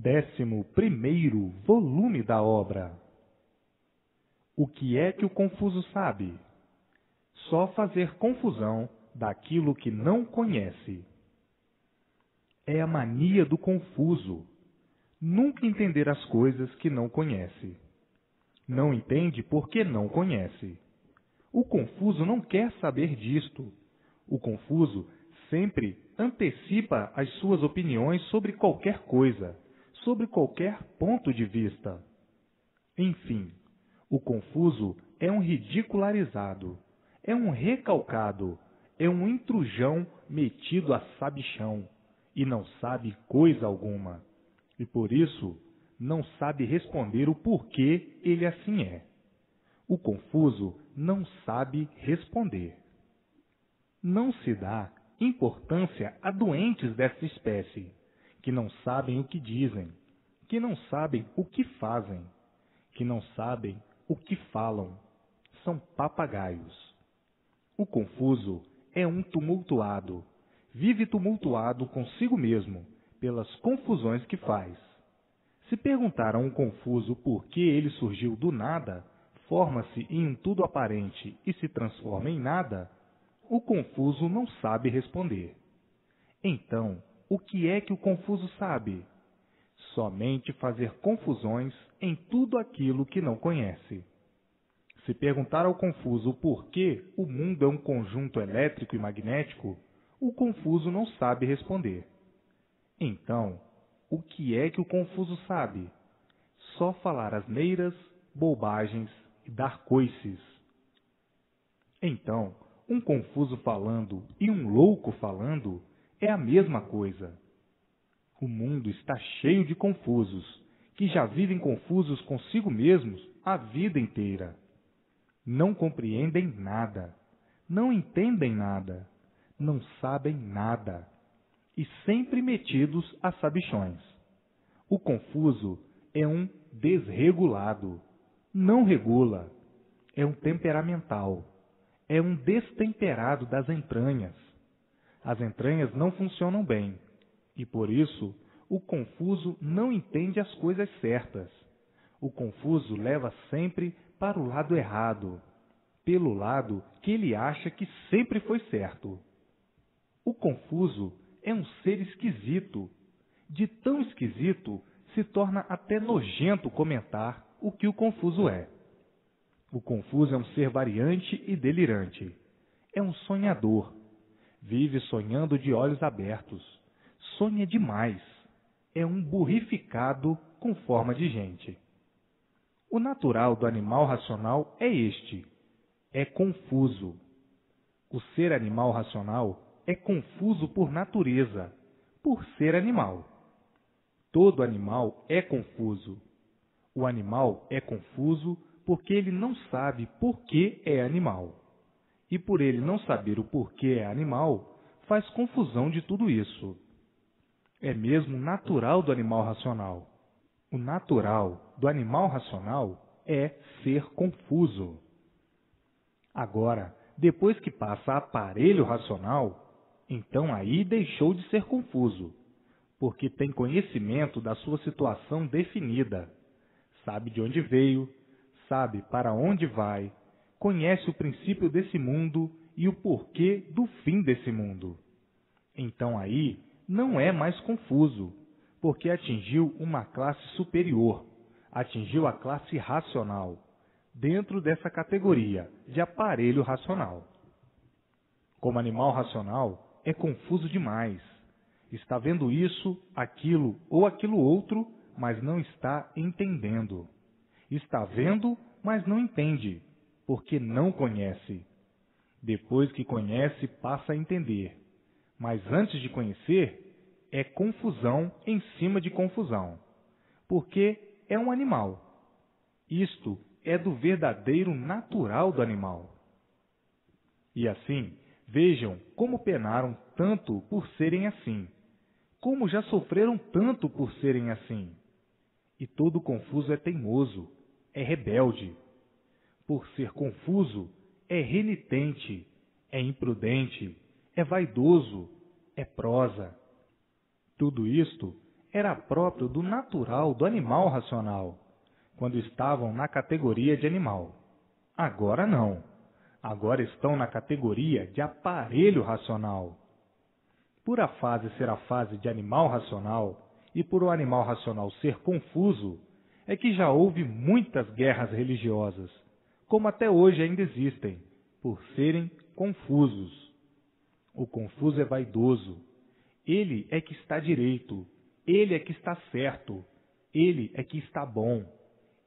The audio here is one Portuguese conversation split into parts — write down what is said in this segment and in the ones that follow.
11º volume da obra. O que é que o confuso sabe? Só fazer confusão daquilo que não conhece. É a mania do confuso. Nunca entender as coisas que não conhece. Não entende porque não conhece. O confuso não quer saber disto. O confuso sempre antecipa as suas opiniões sobre qualquer coisa, sobre qualquer ponto de vista. Enfim, o confuso é um ridicularizado, é um recalcado, é um intrujão metido a sabichão, e não sabe coisa alguma, e por isso não sabe responder o porquê ele assim é. O confuso não sabe responder. Não se dá importância a doentes dessa espécie, que não sabem o que dizem, que não sabem o que fazem, que não sabem o que falam. São papagaios. O confuso é um tumultuado. Vive tumultuado consigo mesmo, pelas confusões que faz. Se perguntar a um confuso por que ele surgiu do nada, forma-se em um tudo aparente e se transforma em nada, o confuso não sabe responder. Então, o que é que o confuso sabe? Somente fazer confusões em tudo aquilo que não conhece. Se perguntar ao confuso por que o mundo é um conjunto elétrico e magnético, o confuso não sabe responder. Então, o que é que o confuso sabe? Só falar asneiras, bobagens e dar coices. Então, um confuso falando e um louco falando é a mesma coisa. O mundo está cheio de confusos, que já vivem confusos consigo mesmos a vida inteira. Não compreendem nada, não entendem nada, não sabem nada, e sempre metidos a sabichões. O confuso é um desregulado, não regula, é um temperamental, é um destemperado das entranhas. As entranhas não funcionam bem, e por isso o confuso não entende as coisas certas. O confuso leva sempre para o lado errado, pelo lado que ele acha que sempre foi certo. O confuso é um ser esquisito. De tão esquisito, se torna até nojento comentar o que o confuso é. O confuso é um ser variante e delirante. É um sonhador. Vive sonhando de olhos abertos. Sonha demais. É um burrificado com forma de gente. O natural do animal racional é este. É confuso. O ser animal racional é confuso por natureza, por ser animal. Todo animal é confuso. O animal é confuso porque ele não sabe por que é animal. E por ele não saber o porquê é animal, faz confusão de tudo isso. É mesmo natural do animal racional. O natural do animal racional é ser confuso. Agora, depois que passa a aparelho racional, então aí deixou de ser confuso, porque tem conhecimento da sua situação definida, sabe de onde veio, sabe para onde vai, conhece o princípio desse mundo e o porquê do fim desse mundo. Então aí não é mais confuso, porque atingiu uma classe superior, atingiu a classe racional, dentro dessa categoria de aparelho racional. Como animal racional, é confuso demais. Está vendo isso, aquilo ou aquilo outro, mas não está entendendo. Está vendo, mas não entende, porque não conhece. Depois que conhece, passa a entender. Mas antes de conhecer, é confusão em cima de confusão, porque é um animal. Isto é do verdadeiro natural do animal. E assim, vejam como penaram tanto por serem assim, como já sofreram tanto por serem assim. E todo confuso é teimoso, é rebelde. Por ser confuso, é renitente, é imprudente, é vaidoso, é prosa. Tudo isto era próprio do natural do animal racional, quando estavam na categoria de animal. Agora não. Agora estão na categoria de aparelho racional. Por a fase ser a fase de animal racional e por o animal racional ser confuso, é que já houve muitas guerras religiosas, como até hoje ainda existem, por serem confusos. O confuso é vaidoso. Ele é que está direito, ele é que está certo, ele é que está bom,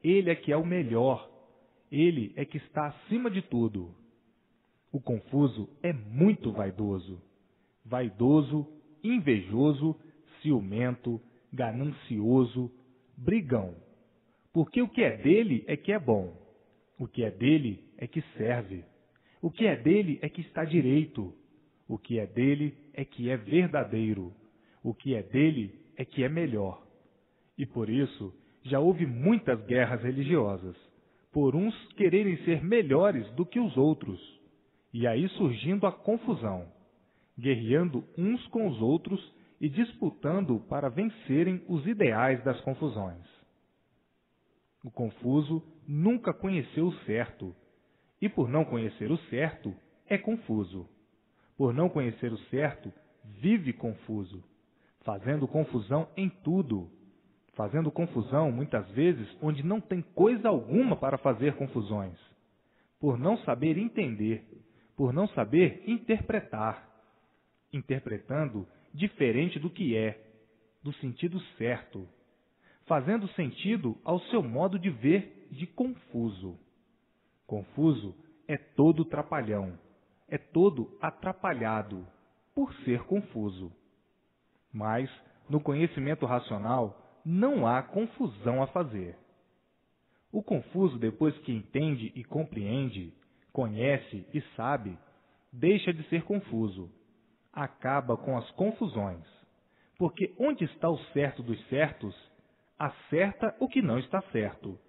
ele é que é o melhor, ele é que está acima de tudo. O confuso é muito vaidoso. Vaidoso, invejoso, ciumento, ganancioso, brigão. Porque o que é dele é que é bom. O que é dele é que serve. O que é dele é que está direito. O que é dele é que é verdadeiro. O que é dele é que é melhor. E por isso já houve muitas guerras religiosas, por uns quererem ser melhores do que os outros. E aí surgindo a confusão, guerreando uns com os outros e disputando para vencerem os ideais das confusões. O confuso nunca conheceu o certo, e por não conhecer o certo, é confuso. Por não conhecer o certo, vive confuso, fazendo confusão em tudo, fazendo confusão muitas vezes onde não tem coisa alguma para fazer confusões, por não saber entender, por não saber interpretar, interpretando diferente do que é, do sentido certo, fazendo sentido ao seu modo de ver de confuso. Confuso é todo trapalhão, é todo atrapalhado, por ser confuso. Mas, no conhecimento racional, não há confusão a fazer. O confuso, depois que entende e compreende, conhece e sabe, deixa de ser confuso. Acaba com as confusões. Porque onde está o certo dos certos, acerta o que não está certo.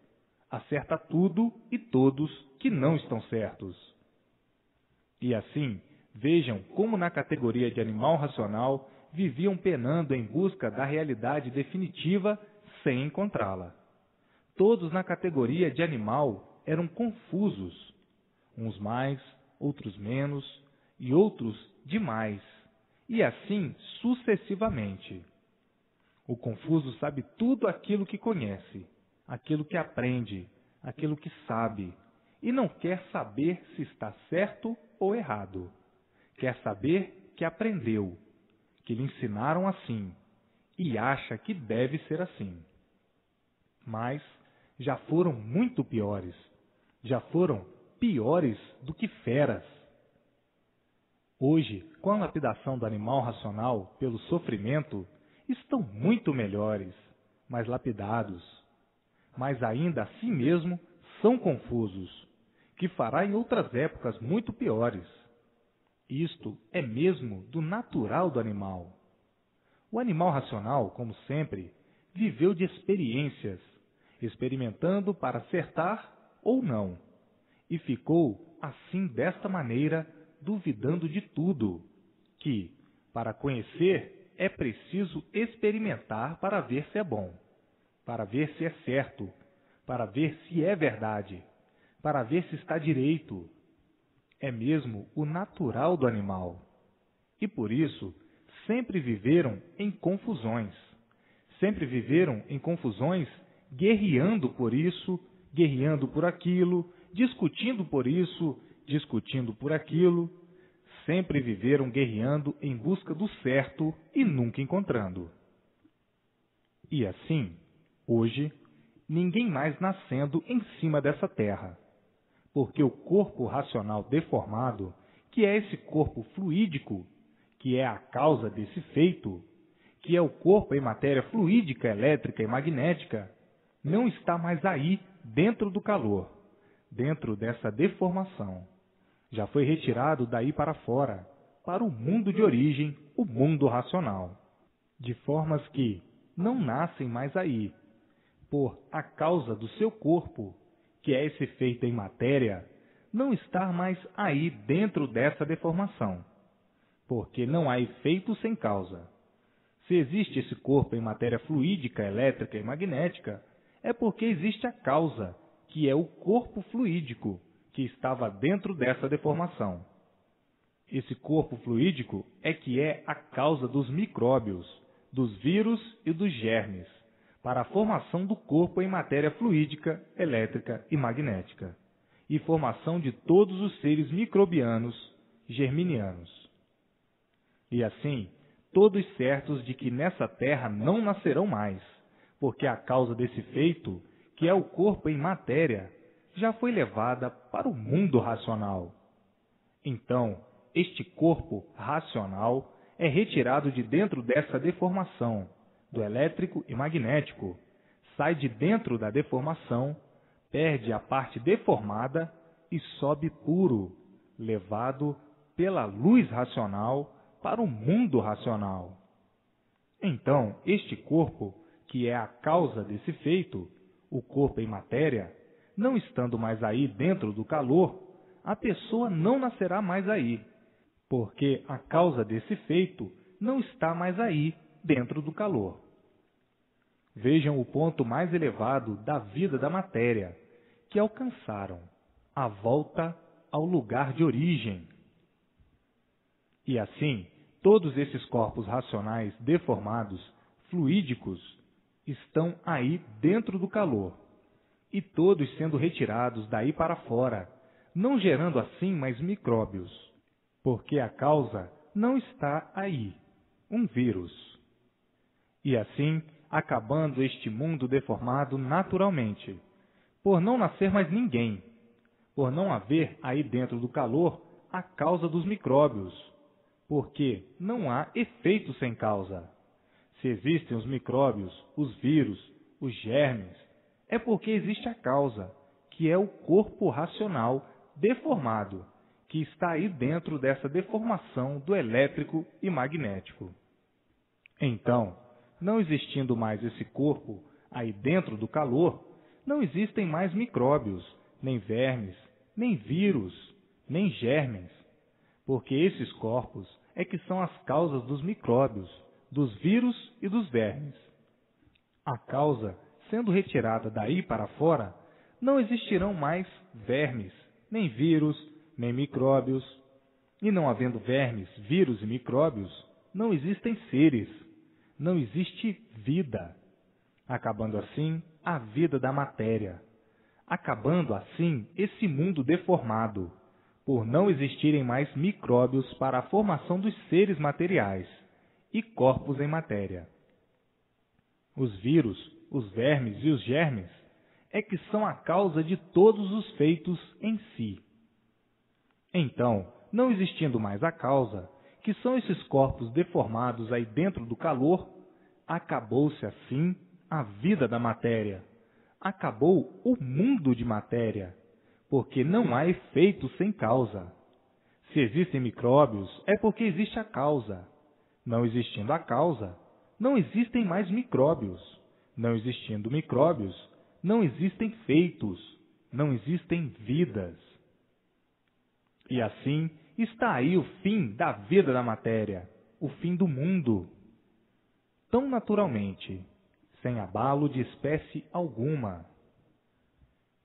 Acerta tudo e todos que não estão certos. E assim, vejam como na categoria de animal racional viviam penando em busca da realidade definitiva sem encontrá-la. Todos na categoria de animal eram confusos, uns mais, outros menos e outros demais, e assim sucessivamente. O confuso sabe tudo aquilo que conhece, aquilo que aprende, aquilo que sabe, e não quer saber se está certo ou errado. Quer saber que aprendeu, que lhe ensinaram assim, e acha que deve ser assim. Mas já foram muito piores, já foram piores do que feras. Hoje, com a lapidação do animal racional pelo sofrimento, estão muito melhores, mais lapidados. Mas ainda assim mesmo são confusos, que fará em outras épocas muito piores. Isto é mesmo do natural do animal. O animal racional, como sempre, viveu de experiências, experimentando para acertar ou não, e ficou assim desta maneira, duvidando de tudo, que, para conhecer, é preciso experimentar para ver se é bom, para ver se é certo, para ver se é verdade, para ver se está direito. É mesmo o natural do animal. E por isso, sempre viveram em confusões. Sempre viveram em confusões, guerreando por isso, guerreando por aquilo, discutindo por isso, discutindo por aquilo. Sempre viveram guerreando em busca do certo e nunca encontrando. E assim, hoje, ninguém mais nascendo em cima dessa terra. Porque o corpo racional deformado, que é esse corpo fluídico, que é a causa desse feito, que é o corpo em matéria fluídica, elétrica e magnética, não está mais aí dentro do calor, dentro dessa deformação. Já foi retirado daí para fora, para o mundo de origem, o mundo racional, de formas que não nascem mais aí, por a causa do seu corpo, que é esse feito em matéria, não estar mais aí dentro dessa deformação, porque não há efeito sem causa. Se existe esse corpo em matéria fluídica, elétrica e magnética, é porque existe a causa, que é o corpo fluídico, que estava dentro dessa deformação. Esse corpo fluídico é que é a causa dos micróbios, dos vírus e dos germes, para a formação do corpo em matéria fluídica, elétrica e magnética, e formação de todos os seres microbianos, germinianos. E assim, todos certos de que nessa terra não nascerão mais, porque a causa desse feito, que é o corpo em matéria, já foi levada para o mundo racional. Então, este corpo racional é retirado de dentro dessa deformação, do elétrico e magnético, sai de dentro da deformação, perde a parte deformada e sobe puro, levado pela luz racional para o mundo racional. Então, este corpo, que é a causa desse feito, o corpo em matéria, não estando mais aí dentro do calor, a pessoa não nascerá mais aí, porque a causa desse feito não está mais aí dentro do calor. Vejam o ponto mais elevado da vida da matéria, que alcançaram a volta ao lugar de origem. E assim, todos esses corpos racionais deformados, fluídicos, estão aí dentro do calor, e todos sendo retirados daí para fora, não gerando assim mais micróbios, porque a causa não está aí, um vírus. E assim, acabando este mundo deformado naturalmente, por não nascer mais ninguém, por não haver aí dentro do calor a causa dos micróbios, porque não há efeito sem causa. Se existem os micróbios, os vírus, os germes, é porque existe a causa, que é o corpo racional deformado, que está aí dentro dessa deformação do elétrico e magnético. Então, não existindo mais esse corpo aí dentro do calor, não existem mais micróbios, nem vermes, nem vírus, nem germes, porque esses corpos é que são as causas dos micróbios, dos vírus e dos vermes. A causa, sendo retirada daí para fora, não existirão mais vermes, nem vírus, nem micróbios. E não havendo vermes, vírus e micróbios, não existem seres, não existe vida. Acabando assim a vida da matéria. Acabando assim esse mundo deformado, por não existirem mais micróbios para a formação dos seres materiais e corpos em matéria. Os vírus, os vermes e os germes é que são a causa de todos os feitos em si. Então, não existindo mais a causa, que são esses corpos deformados aí dentro do calor, acabou-se assim a vida da matéria. Acabou o mundo de matéria, porque não há efeito sem causa. Se existem micróbios, é porque existe a causa. Não existindo a causa, não existem mais micróbios. Não existindo micróbios, não existem feitos, não existem vidas. E assim está aí o fim da vida da matéria, o fim do mundo. Tão naturalmente, sem abalo de espécie alguma.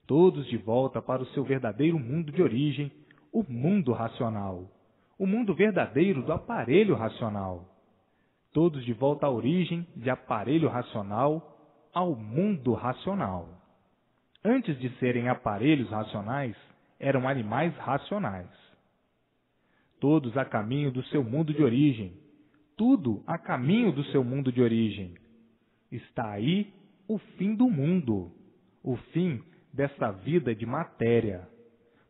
Todos de volta para o seu verdadeiro mundo de origem, o mundo racional, o mundo verdadeiro do aparelho racional. Todos de volta à origem de aparelho racional ao mundo racional. Antes de serem aparelhos racionais, eram animais racionais. Todos a caminho do seu mundo de origem, tudo a caminho do seu mundo de origem. Está aí o fim do mundo, o fim dessa vida de matéria,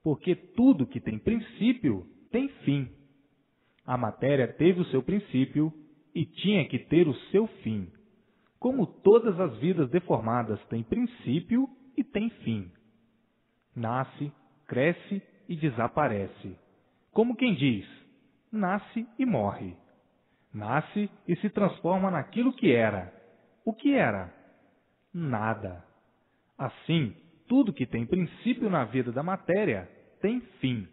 porque tudo que tem princípio tem fim. A matéria teve o seu princípio e tinha que ter o seu fim. Como todas as vidas deformadas têm princípio e têm fim. Nasce, cresce e desaparece. Como quem diz, nasce e morre. Nasce e se transforma naquilo que era. O que era? Nada. Assim, tudo que tem princípio na vida da matéria tem fim,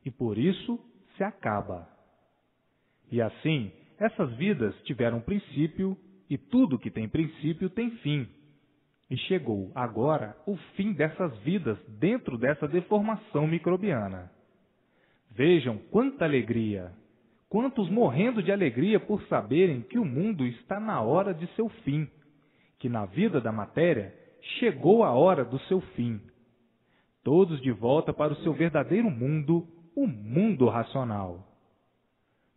e por isso se acaba. E assim, Essas vidas tiveram princípio, e tudo que tem princípio tem fim. E chegou agora o fim dessas vidas dentro dessa deformação microbiana. Vejam quanta alegria! Quantos morrendo de alegria por saberem que o mundo está na hora de seu fim, que na vida da matéria chegou a hora do seu fim. Todos de volta para o seu verdadeiro mundo, o mundo racional.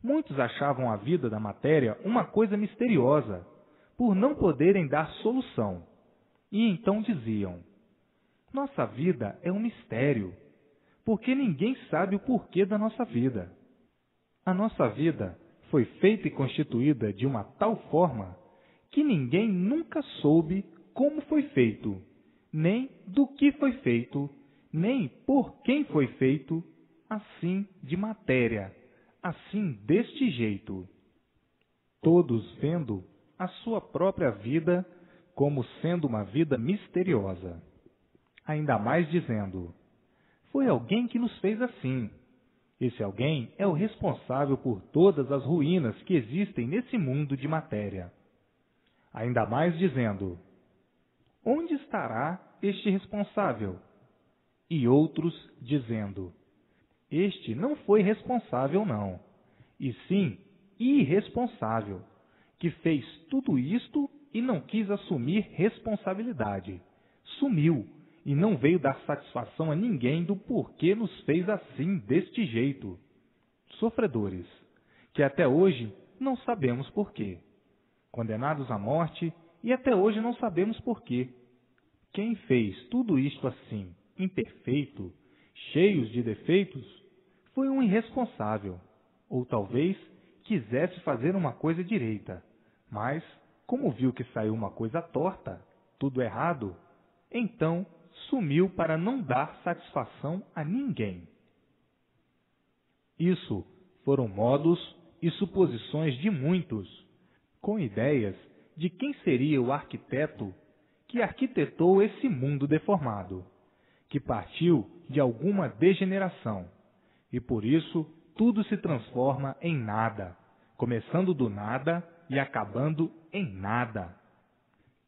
Muitos achavam a vida da matéria uma coisa misteriosa, por não poderem dar solução. E então diziam: nossa vida é um mistério, porque ninguém sabe o porquê da nossa vida. A nossa vida foi feita e constituída de uma tal forma que ninguém nunca soube como foi feito, nem do que foi feito, nem por quem foi feito, assim de matéria, assim deste jeito. Todos vendo a sua própria vida como sendo uma vida misteriosa. Ainda mais dizendo: foi alguém que nos fez assim. Esse alguém é o responsável por todas as ruínas que existem nesse mundo de matéria. Ainda mais dizendo: onde estará este responsável? E outros dizendo: este não foi responsável não, e sim irresponsável, que fez tudo isto e não quis assumir responsabilidade. Sumiu e não veio dar satisfação a ninguém do porquê nos fez assim, deste jeito. Sofredores, que até hoje não sabemos porquê. Condenados à morte e até hoje não sabemos porquê. Quem fez tudo isto assim, imperfeito, cheios de defeitos, foi um irresponsável, ou talvez quisesse fazer uma coisa direita, mas, como viu que saiu uma coisa torta, tudo errado, então sumiu para não dar satisfação a ninguém. Isso foram modos e suposições de muitos, com ideias de quem seria o arquiteto que arquitetou esse mundo deformado, que partiu de alguma degeneração, e por isso tudo se transforma em nada, começando do nada e acabando em nada.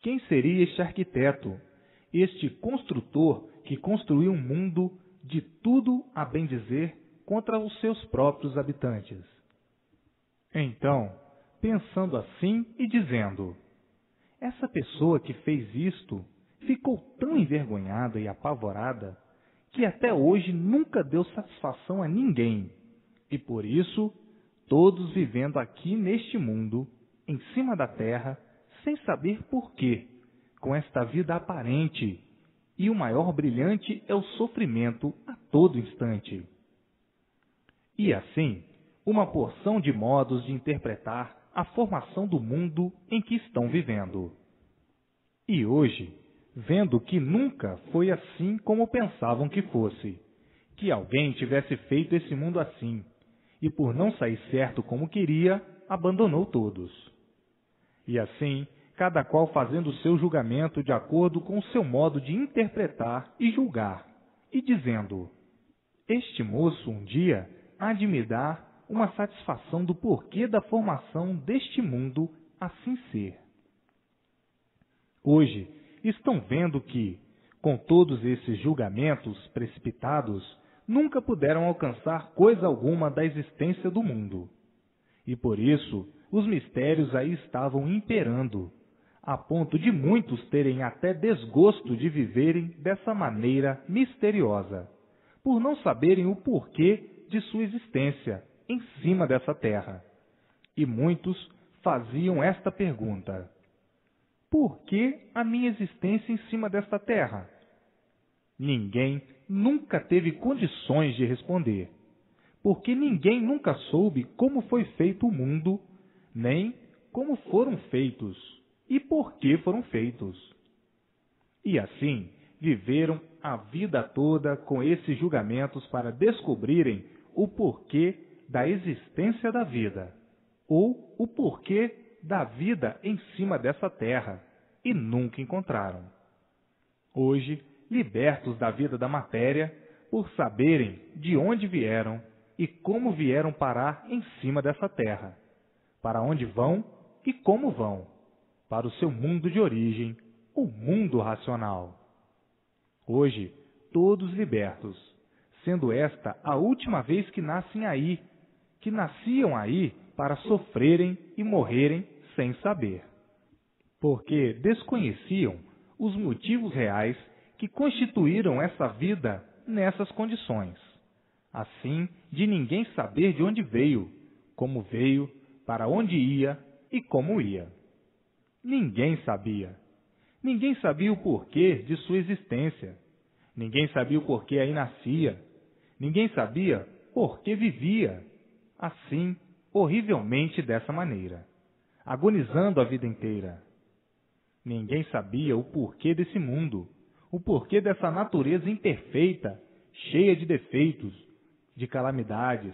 Quem seria este arquiteto, este construtor que construiu um mundo de tudo a bem dizer contra os seus próprios habitantes? Então, pensando assim e dizendo: essa pessoa que fez isto ficou tão envergonhada e apavorada que até hoje nunca deu satisfação a ninguém, e por isso todos vivendo aqui neste mundo, em cima da terra, sem saber porquê, com esta vida aparente, e o maior brilhante é o sofrimento a todo instante. E assim, uma porção de modos de interpretar a formação do mundo em que estão vivendo. E hoje, vendo que nunca foi assim como pensavam que fosse, que alguém tivesse feito esse mundo assim, e por não sair certo como queria, abandonou todos. E assim, cada qual fazendo o seu julgamento de acordo com o seu modo de interpretar e julgar, e dizendo: este moço um dia há de me dar uma satisfação do porquê da formação deste mundo assim ser. Hoje, estão vendo que, com todos esses julgamentos precipitados, nunca puderam alcançar coisa alguma da existência do mundo. E por isso, os mistérios aí estavam imperando, a ponto de muitos terem até desgosto de viverem dessa maneira misteriosa, por não saberem o porquê de sua existência em cima dessa terra. E muitos faziam esta pergunta: por que a minha existência em cima desta terra? Ninguém nunca teve condições de responder, porque ninguém nunca soube como foi feito o mundo, nem como foram feitos e por que foram feitos. E assim viveram a vida toda com esses julgamentos para descobrirem o porquê da existência da vida, ou o porquê da vida em cima dessa terra, e nunca encontraram. Hoje, libertos da vida da matéria, por saberem de onde vieram e como vieram parar em cima dessa terra, para onde vão e como vão, para o seu mundo de origem, o mundo racional. Hoje, todos libertos, sendo esta a última vez que nasciam aí para sofrerem e morrerem sem saber, porque desconheciam os motivos reais que constituíram essa vida nessas condições, assim de ninguém saber de onde veio, como veio, para onde ia e como ia. Ninguém sabia. Ninguém sabia o porquê de sua existência. Ninguém sabia o porquê aí nascia. Ninguém sabia por que vivia, assim, horrivelmente dessa maneira, agonizando a vida inteira. Ninguém sabia o porquê desse mundo, o porquê dessa natureza imperfeita, cheia de defeitos, de calamidades,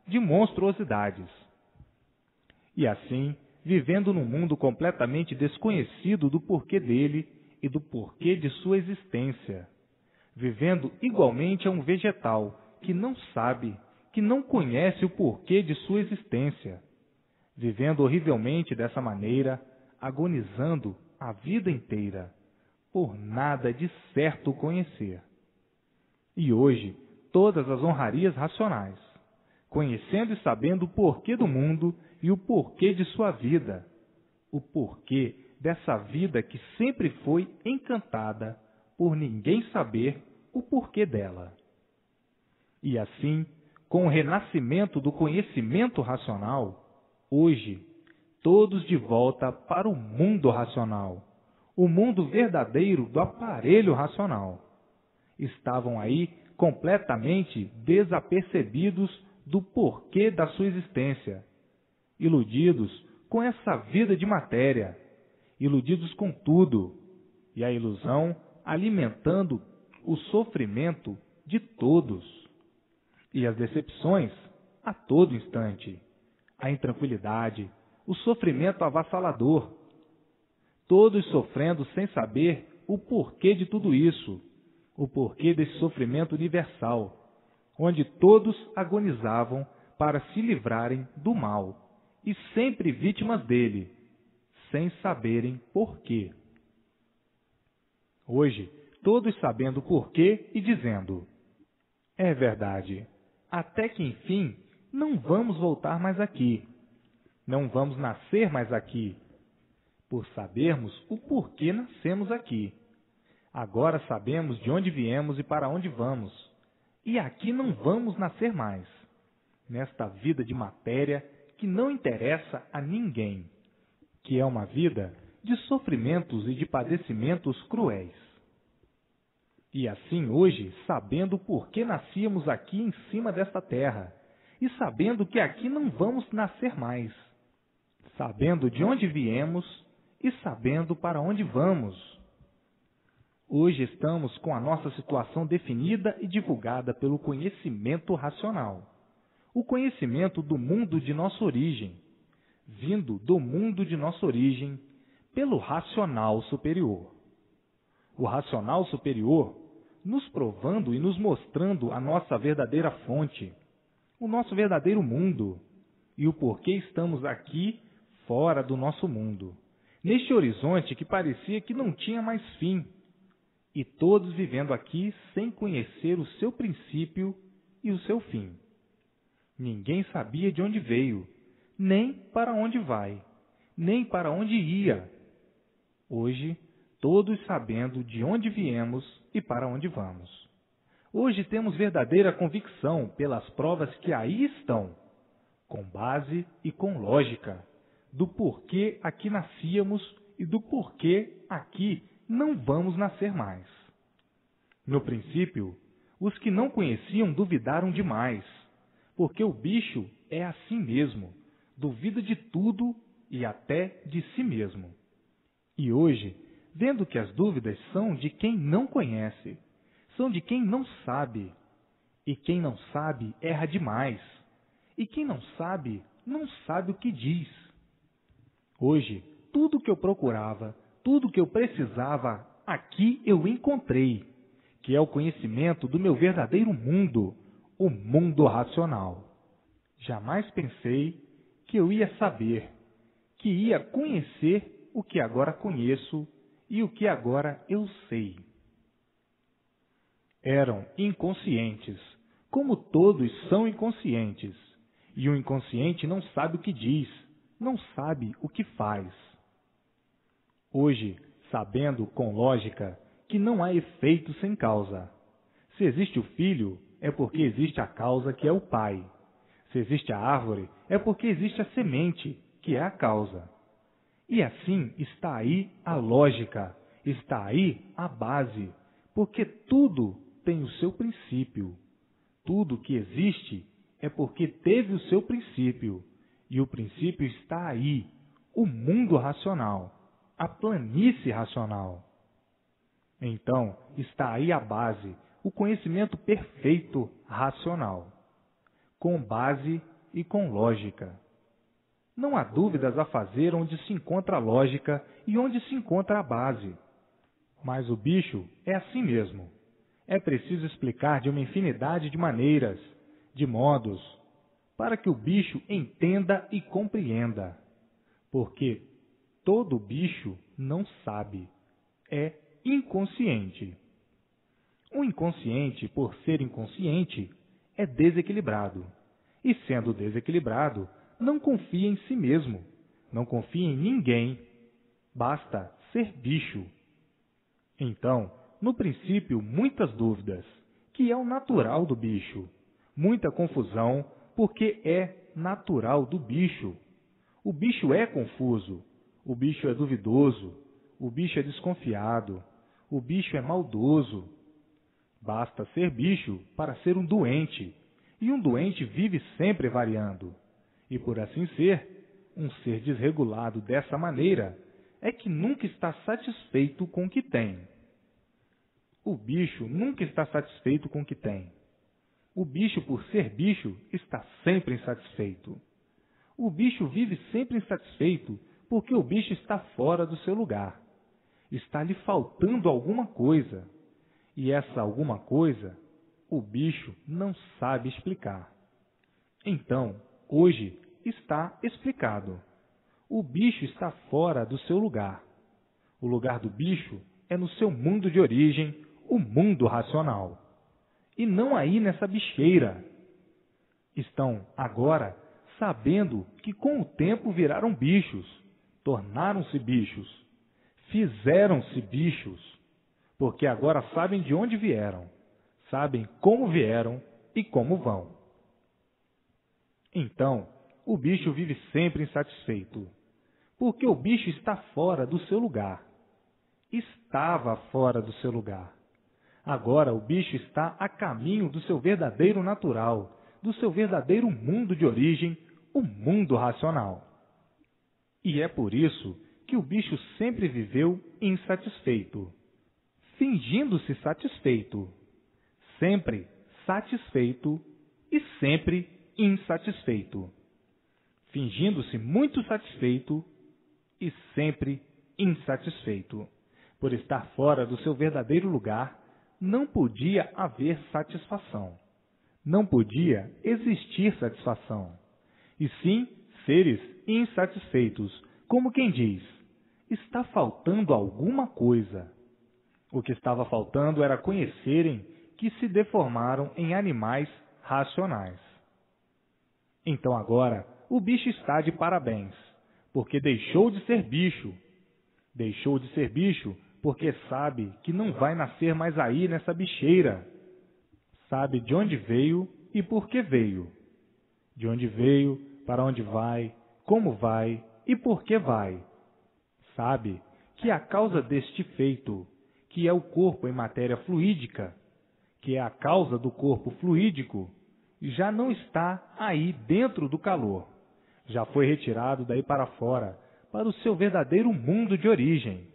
de monstruosidades. E assim, vivendo num mundo completamente desconhecido do porquê dele e do porquê de sua existência, vivendo igualmente a um vegetal que não sabe, que não conhece o porquê de sua existência, vivendo horrivelmente dessa maneira, agonizando a vida inteira, por nada de certo conhecer. E hoje, todas as honrarias racionais, conhecendo e sabendo o porquê do mundo e o porquê de sua vida, o porquê dessa vida que sempre foi encantada por ninguém saber o porquê dela. E assim, com o renascimento do conhecimento racional, hoje, todos de volta para o mundo racional, o mundo verdadeiro do aparelho racional, estavam aí completamente desapercebidos do porquê da sua existência, iludidos com essa vida de matéria, iludidos com tudo, e a ilusão alimentando o sofrimento de todos, e as decepções a todo instante, a intranquilidade, o sofrimento avassalador, todos sofrendo sem saber o porquê de tudo isso, o porquê desse sofrimento universal, onde todos agonizavam para se livrarem do mal, e sempre vítimas dele, sem saberem porquê. Hoje, todos sabendo porquê e dizendo: é verdade, até que enfim não vamos voltar mais aqui, não vamos nascer mais aqui, por sabermos o porquê nascemos aqui. Agora sabemos de onde viemos e para onde vamos, e aqui não vamos nascer mais, nesta vida de matéria que não interessa a ninguém, que é uma vida de sofrimentos e de padecimentos cruéis. E assim hoje, sabendo por que nascíamos aqui em cima desta terra, e sabendo que aqui não vamos nascer mais, sabendo de onde viemos e sabendo para onde vamos, hoje estamos com a nossa situação definida e divulgada pelo conhecimento racional, o conhecimento do mundo de nossa origem, vindo do mundo de nossa origem pelo racional superior. O racional superior nos provando e nos mostrando a nossa verdadeira fonte, o nosso verdadeiro mundo e o porquê estamos aqui fora do nosso mundo, neste horizonte que parecia que não tinha mais fim, e todos vivendo aqui sem conhecer o seu princípio e o seu fim. Ninguém sabia de onde veio, nem para onde vai, nem para onde ia. Hoje, todos sabendo de onde viemos e para onde vamos. Hoje temos verdadeira convicção pelas provas que aí estão, com base e com lógica, do porquê aqui nascíamos e do porquê aqui não vamos nascer mais. No princípio, os que não conheciam duvidaram demais, porque o bicho é assim mesmo, duvida de tudo e até de si mesmo. E hoje, vendo que as dúvidas são de quem não conhece, são de quem não sabe, e quem não sabe erra demais, e quem não sabe o que diz. Hoje, tudo o que eu procurava, tudo o que eu precisava, aqui eu encontrei, que é o conhecimento do meu verdadeiro mundo, o mundo racional. Jamais pensei que eu ia saber que ia conhecer o que agora conheço e o que agora eu sei. Eram inconscientes, como todos são inconscientes, e o inconsciente não sabe o que diz, não sabe o que faz. Hoje, sabendo com lógica que não há efeito sem causa. Se existe o filho, é porque existe a causa, que é o pai. Se existe a árvore, é porque existe a semente, que é a causa. E assim está aí a lógica, está aí a base, porque tudo tem o seu princípio. Tudo que existe é porque teve o seu princípio, e o princípio está aí, o mundo racional, a planície racional. Então, está aí a base, o conhecimento perfeito racional, com base e com lógica. Não há dúvidas a fazer onde se encontra a lógica e onde se encontra a base. Mas o bicho é assim mesmo. É preciso explicar de uma infinidade de maneiras, de modos, para que o bicho entenda e compreenda. Porque todo bicho não sabe, é inconsciente. O inconsciente, por ser inconsciente, é desequilibrado. E sendo desequilibrado, não confia em si mesmo, não confia em ninguém. Basta ser bicho. Então, no princípio, muitas dúvidas, que é o natural do bicho. Muita confusão, porque é natural do bicho. O bicho é confuso, o bicho é duvidoso, o bicho é desconfiado, o bicho é maldoso. Basta ser bicho para ser um doente, e um doente vive sempre variando. E por assim ser, um ser desregulado dessa maneira é que nunca está satisfeito com o que tem. O bicho nunca está satisfeito com o que tem. O bicho, por ser bicho, está sempre insatisfeito. O bicho vive sempre insatisfeito porque o bicho está fora do seu lugar. Está lhe faltando alguma coisa. E essa alguma coisa, o bicho não sabe explicar. Então, hoje está explicado. O bicho está fora do seu lugar. O lugar do bicho é no seu mundo de origem, o mundo racional. E não aí nessa bicheira. Estão agora sabendo que com o tempo viraram bichos, tornaram-se bichos, fizeram-se bichos, porque agora sabem de onde vieram, sabem como vieram e como vão. Então, o bicho vive sempre insatisfeito, porque o bicho está fora do seu lugar. Estava fora do seu lugar. Agora o bicho está a caminho do seu verdadeiro natural, do seu verdadeiro mundo de origem, o mundo racional. E é por isso que o bicho sempre viveu insatisfeito, fingindo-se satisfeito, sempre satisfeito e sempre insatisfeito, fingindo-se muito satisfeito e sempre insatisfeito. Por estar fora do seu verdadeiro lugar, não podia haver satisfação. Não podia existir satisfação. E sim, seres insatisfeitos, como quem diz, está faltando alguma coisa. O que estava faltando era conhecerem que se deformaram em animais racionais. Então agora, o bicho está de parabéns, porque deixou de ser bicho. Deixou de ser bicho porque sabe que não vai nascer mais aí nessa bicheira. Sabe de onde veio e por que veio. De onde veio, para onde vai, como vai e por que vai. Sabe que a causa deste feito, que é o corpo em matéria fluídica, que é a causa do corpo fluídico, já não está aí dentro do calor. Já foi retirado daí para fora, para o seu verdadeiro mundo de origem.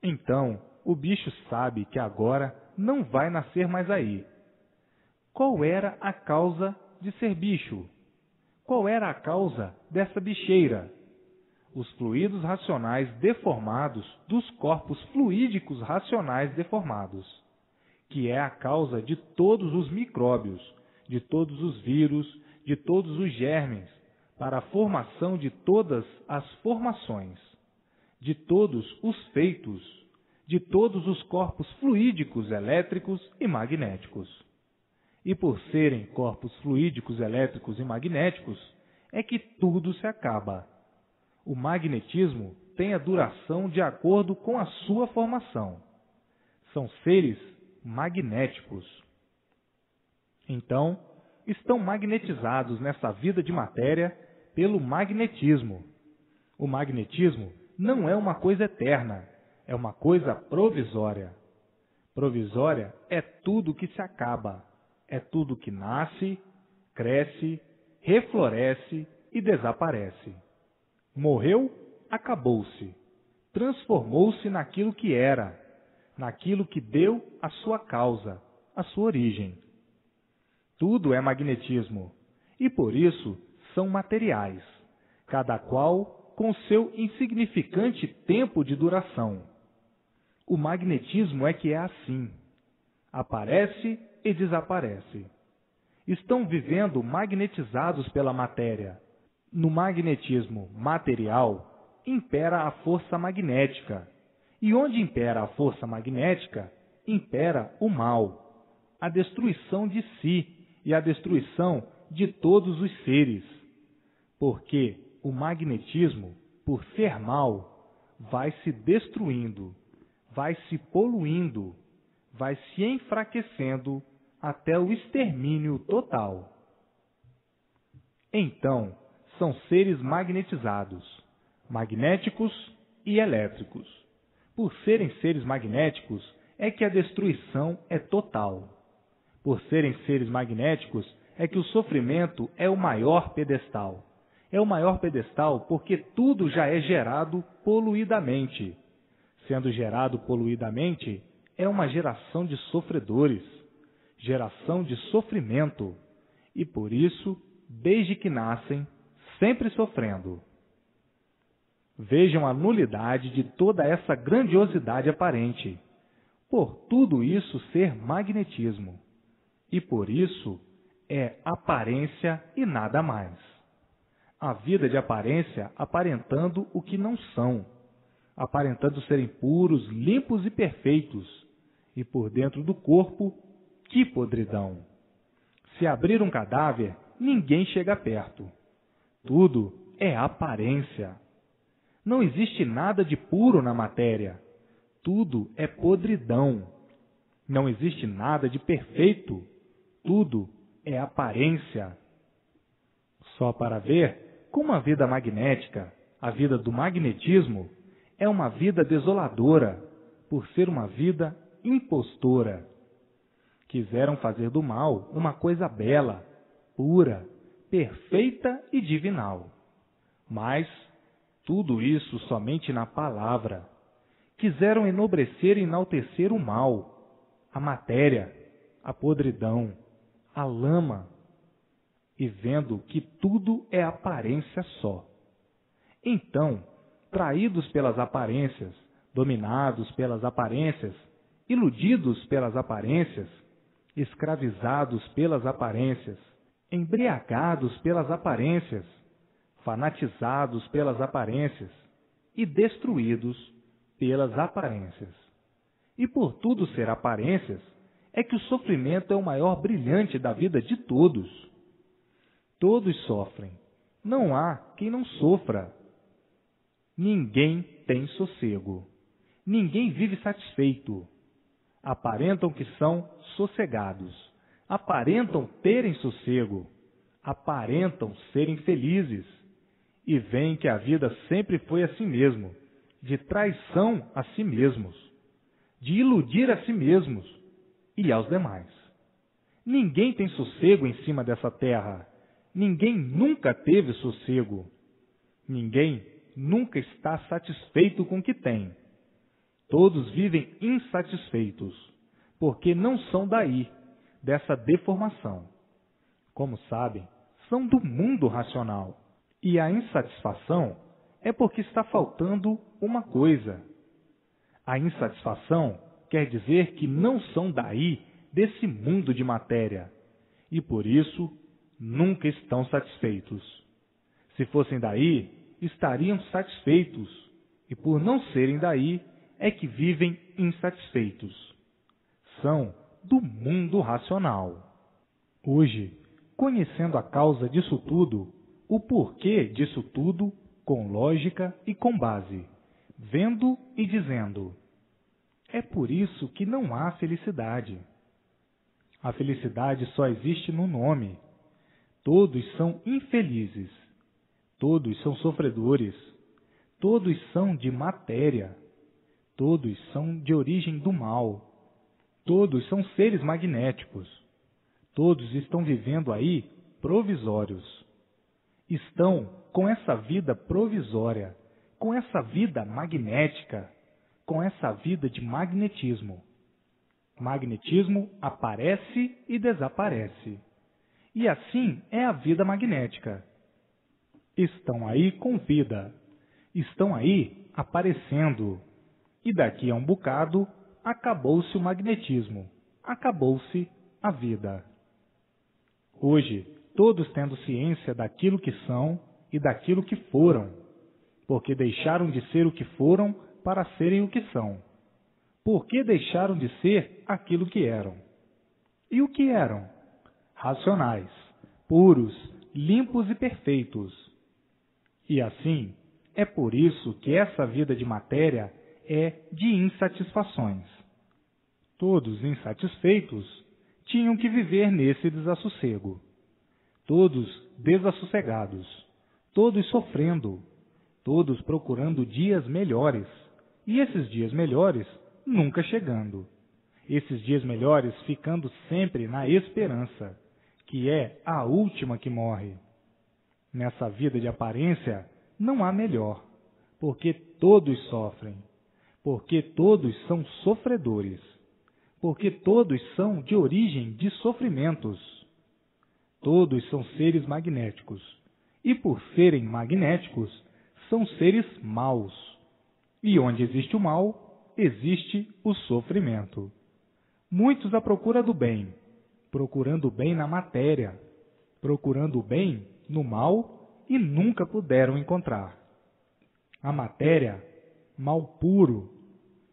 Então, o bicho sabe que agora não vai nascer mais aí. Qual era a causa de ser bicho? Qual era a causa dessa bicheira? Os fluidos racionais deformados dos corpos fluídicos racionais deformados, que é a causa de todos os micróbios, de todos os vírus, de todos os germes, para a formação de todas as formações, de todos os feitos, de todos os corpos fluídicos, elétricos e magnéticos. E por serem corpos fluídicos, elétricos e magnéticos, é que tudo se acaba. O magnetismo tem a duração de acordo com a sua formação. São seres magnéticos. Então, estão magnetizados nessa vida de matéria pelo magnetismo. O magnetismo não é uma coisa eterna, é uma coisa provisória. Provisória é tudo que se acaba, é tudo que nasce, cresce, refloresce e desaparece. Morreu, acabou-se, transformou-se naquilo que era, naquilo que deu a sua causa, a sua origem. Tudo é magnetismo, e por isso são materiais, cada qual com seu insignificante tempo de duração. O magnetismo é que é assim, aparece e desaparece. Estão vivendo magnetizados pela matéria. No magnetismo material, impera a força magnética. E onde impera a força magnética, impera o mal, a destruição de si e a destruição de todos os seres. Porque o magnetismo, por ser mal, vai se destruindo, vai se poluindo, vai se enfraquecendo até o extermínio total. Então, são seres magnetizados, magnéticos e elétricos. Por serem seres magnéticos, é que a destruição é total. Por serem seres magnéticos, é que o sofrimento é o maior pedestal. É o maior pedestal porque tudo já é gerado poluidamente. Sendo gerado poluidamente, é uma geração de sofredores, geração de sofrimento, e por isso, desde que nascem, sempre sofrendo. Vejam a nulidade de toda essa grandiosidade aparente, por tudo isso ser magnetismo, e por isso é aparência e nada mais. A vida de aparência aparentando o que não são, aparentando serem puros, limpos e perfeitos, e por dentro do corpo, que podridão! Se abrir um cadáver, ninguém chega perto. Tudo é aparência. Não existe nada de puro na matéria. Tudo é podridão. Não existe nada de perfeito. Tudo é aparência. Só para ver como a vida magnética, a vida do magnetismo, é uma vida desoladora, por ser uma vida impostora. Quiseram fazer do mal uma coisa bela, pura, perfeita e divinal. Mas tudo isso somente na palavra. Quiseram enobrecer e enaltecer o mal, a matéria, a podridão, a lama, e vendo que tudo é aparência só. Então, traídos pelas aparências, dominados pelas aparências, iludidos pelas aparências, escravizados pelas aparências, embriagados pelas aparências, fanatizados pelas aparências e destruídos pelas aparências. E por tudo ser aparências, é que o sofrimento é o maior brilhante da vida de todos. Todos sofrem. Não há quem não sofra. Ninguém tem sossego. Ninguém vive satisfeito. Aparentam que são sossegados. Aparentam terem sossego. Aparentam serem felizes. E veem que a vida sempre foi assim mesmo, de traição a si mesmos, de iludir a si mesmos e aos demais. Ninguém tem sossego em cima dessa terra. Ninguém nunca teve sossego. Ninguém nunca está satisfeito com o que tem. Todos vivem insatisfeitos, porque não são daí, dessa deformação. Como sabem, são do mundo racional. E a insatisfação é porque está faltando uma coisa. A insatisfação quer dizer que não são daí, desse mundo de matéria, e por isso nunca estão satisfeitos. Se fossem daí, estariam satisfeitos, e por não serem daí, é que vivem insatisfeitos. São do mundo racional. Hoje, conhecendo a causa disso tudo, o porquê disso tudo, com lógica e com base, vendo e dizendo: é por isso que não há felicidade. A felicidade só existe no nome. Todos são infelizes. Todos são sofredores. Todos são de matéria. Todos são de origem do mal. Todos são seres magnéticos. Todos estão vivendo aí provisórios. Estão com essa vida provisória, com essa vida magnética, com essa vida de magnetismo. Magnetismo aparece e desaparece. E assim é a vida magnética. Estão aí com vida. Estão aí aparecendo. E daqui a um bocado, acabou-se o magnetismo. Acabou-se a vida. Hoje, todos tendo ciência daquilo que são e daquilo que foram, porque deixaram de ser o que foram para serem o que são. Porque deixaram de ser aquilo que eram. E o que eram? Racionais, puros, limpos e perfeitos. E assim, é por isso que essa vida de matéria é de insatisfações. Todos insatisfeitos tinham que viver nesse desassossego. Todos desassossegados, todos sofrendo, todos procurando dias melhores, e esses dias melhores nunca chegando. Esses dias melhores ficando sempre na esperança, que é a última que morre. Nessa vida de aparência não há melhor, porque todos sofrem, porque todos são sofredores, porque todos são de origem de sofrimentos. Todos são seres magnéticos, e por serem magnéticos, são seres maus. E onde existe o mal, existe o sofrimento. Muitos à procura do bem, procurando o bem na matéria, procurando o bem no mal e nunca puderam encontrar. A matéria, mal puro,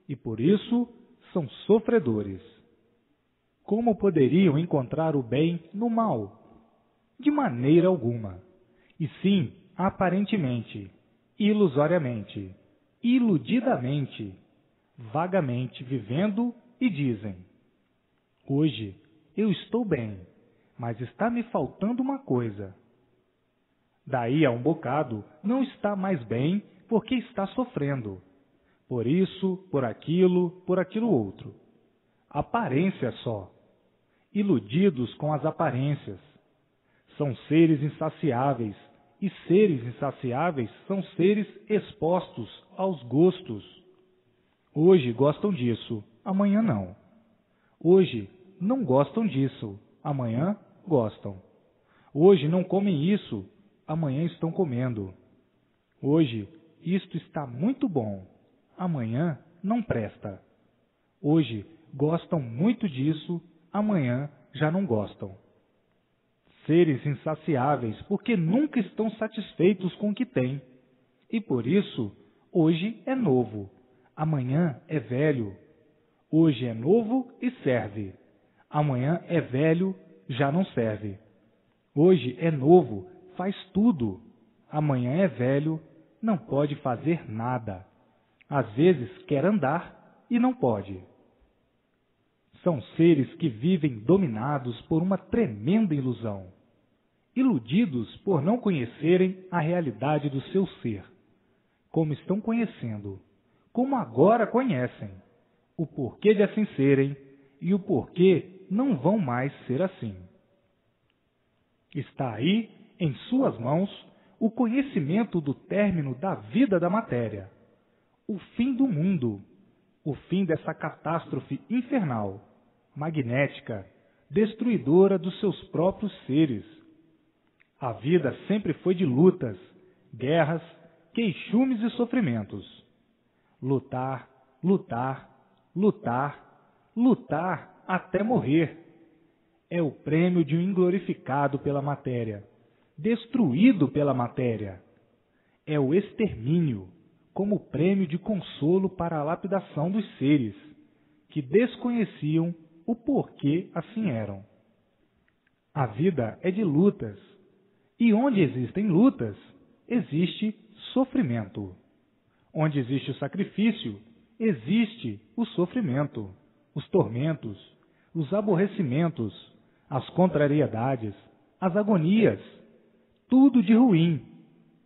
e por isso são sofredores. Como poderiam encontrar o bem no mal? De maneira alguma. E sim, aparentemente, ilusoriamente, iludidamente, vagamente vivendo e dizem: hoje eu estou bem, mas está me faltando uma coisa. Daí a um bocado não está mais bem porque está sofrendo. Por isso, por aquilo outro. Aparência só. Iludidos com as aparências. São seres insaciáveis, e seres insaciáveis são seres expostos aos gostos. Hoje gostam disso, amanhã não. Hoje não gostam disso, amanhã gostam. Hoje não comem isso, amanhã estão comendo. Hoje isto está muito bom, amanhã não presta. Hoje gostam muito disso, amanhã já não gostam. Seres insaciáveis, porque nunca estão satisfeitos com o que têm. E por isso, hoje é novo, amanhã é velho. Hoje é novo e serve, amanhã é velho, já não serve. Hoje é novo, faz tudo, amanhã é velho, não pode fazer nada. Às vezes quer andar e não pode. São seres que vivem dominados por uma tremenda ilusão, iludidos por não conhecerem a realidade do seu ser, como estão conhecendo, como agora conhecem, o porquê de assim serem e o porquê não vão mais ser assim. Está aí, em suas mãos, o conhecimento do término da vida da matéria, o fim do mundo, o fim dessa catástrofe infernal, magnética, destruidora dos seus próprios seres. A vida sempre foi de lutas, guerras, queixumes e sofrimentos. Lutar, lutar, lutar, lutar até morrer. É o prêmio de um inglorificado pela matéria, destruído pela matéria. É o extermínio, como prêmio de consolo para a lapidação dos seres, que desconheciam o porquê assim eram. A vida é de lutas, e onde existem lutas, existe sofrimento. Onde existe o sacrifício, existe o sofrimento, os tormentos, os aborrecimentos, as contrariedades, as agonias, tudo de ruim,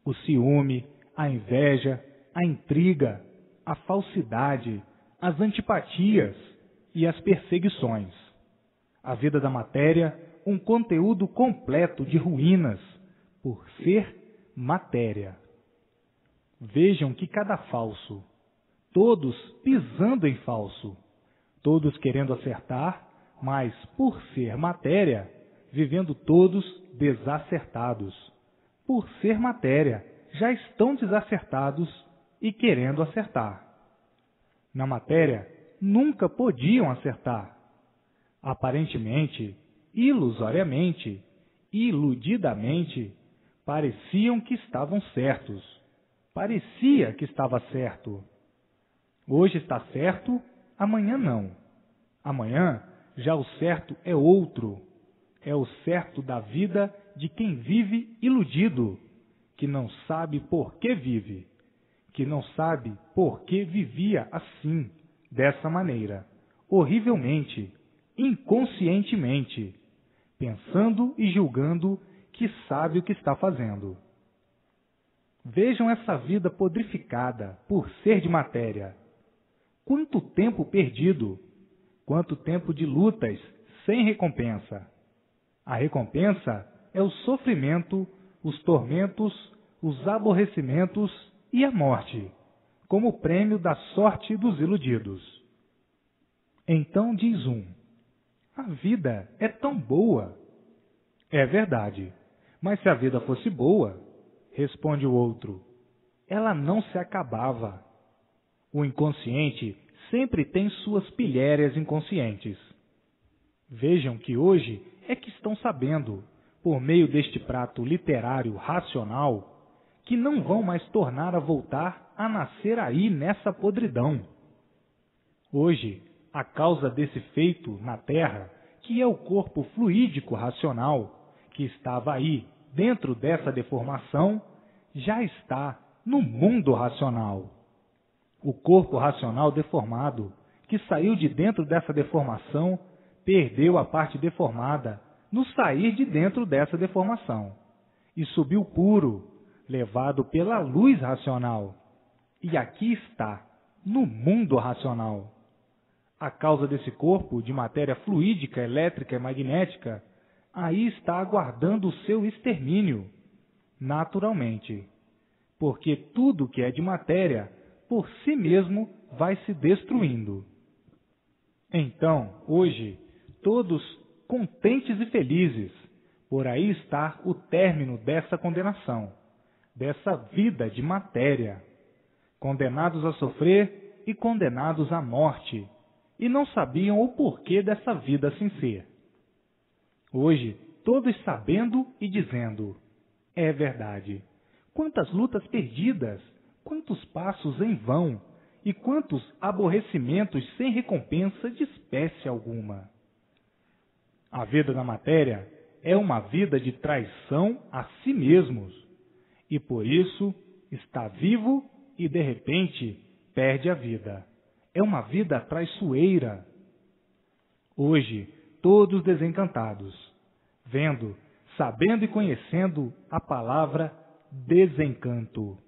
o ciúme, a inveja, a intriga, a falsidade, as antipatias e as perseguições. A vida da matéria, um conteúdo completo de ruínas, por ser matéria. Vejam que cada falso, todos pisando em falso, todos querendo acertar, mas por ser matéria, vivendo todos desacertados. Por ser matéria, já estão desacertados e querendo acertar. Na matéria, nunca podiam acertar. Aparentemente, ilusoriamente, iludidamente, pareciam que estavam certos. Parecia que estava certo. Hoje está certo, amanhã não. Amanhã, já o certo é outro. É o certo da vida de quem vive iludido, que não sabe por que vive, que não sabe por que vivia assim, dessa maneira, horrivelmente, inconscientemente, pensando e julgando que sabe o que está fazendo. Vejam essa vida podrificada por ser de matéria. Quanto tempo perdido, quanto tempo de lutas sem recompensa. A recompensa é o sofrimento, os tormentos, os aborrecimentos e a morte, como prêmio da sorte dos iludidos. Então diz um: a vida é tão boa. É verdade, mas se a vida fosse boa, responde o outro, ela não se acabava. O inconsciente sempre tem suas pilhérias inconscientes. Vejam que hoje é que estão sabendo, por meio deste prato literário racional, que não vão mais tornar a voltar a nascer aí nessa podridão. Hoje, a causa desse feito na Terra, que é o corpo fluídico racional, que estava aí dentro dessa deformação, já está no mundo racional. O corpo racional deformado, que saiu de dentro dessa deformação, perdeu a parte deformada no sair de dentro dessa deformação e subiu puro, levado pela luz racional. E aqui está, no mundo racional. A causa desse corpo de matéria fluídica, elétrica e magnética, aí está aguardando o seu extermínio, naturalmente. Porque tudo que é de matéria, por si mesmo, vai se destruindo. Então, hoje, todos contentes e felizes, por aí está o término dessa condenação, dessa vida de matéria, condenados a sofrer e condenados à morte, e não sabiam o porquê dessa vida assim ser. Hoje, todos sabendo e dizendo, é verdade, quantas lutas perdidas, quantos passos em vão, e quantos aborrecimentos sem recompensa de espécie alguma. A vida da matéria é uma vida de traição a si mesmos, e por isso está vivo e de repente perde a vida. É uma vida traiçoeira. Hoje, todos desencantados, vendo, sabendo e conhecendo a palavra desencanto.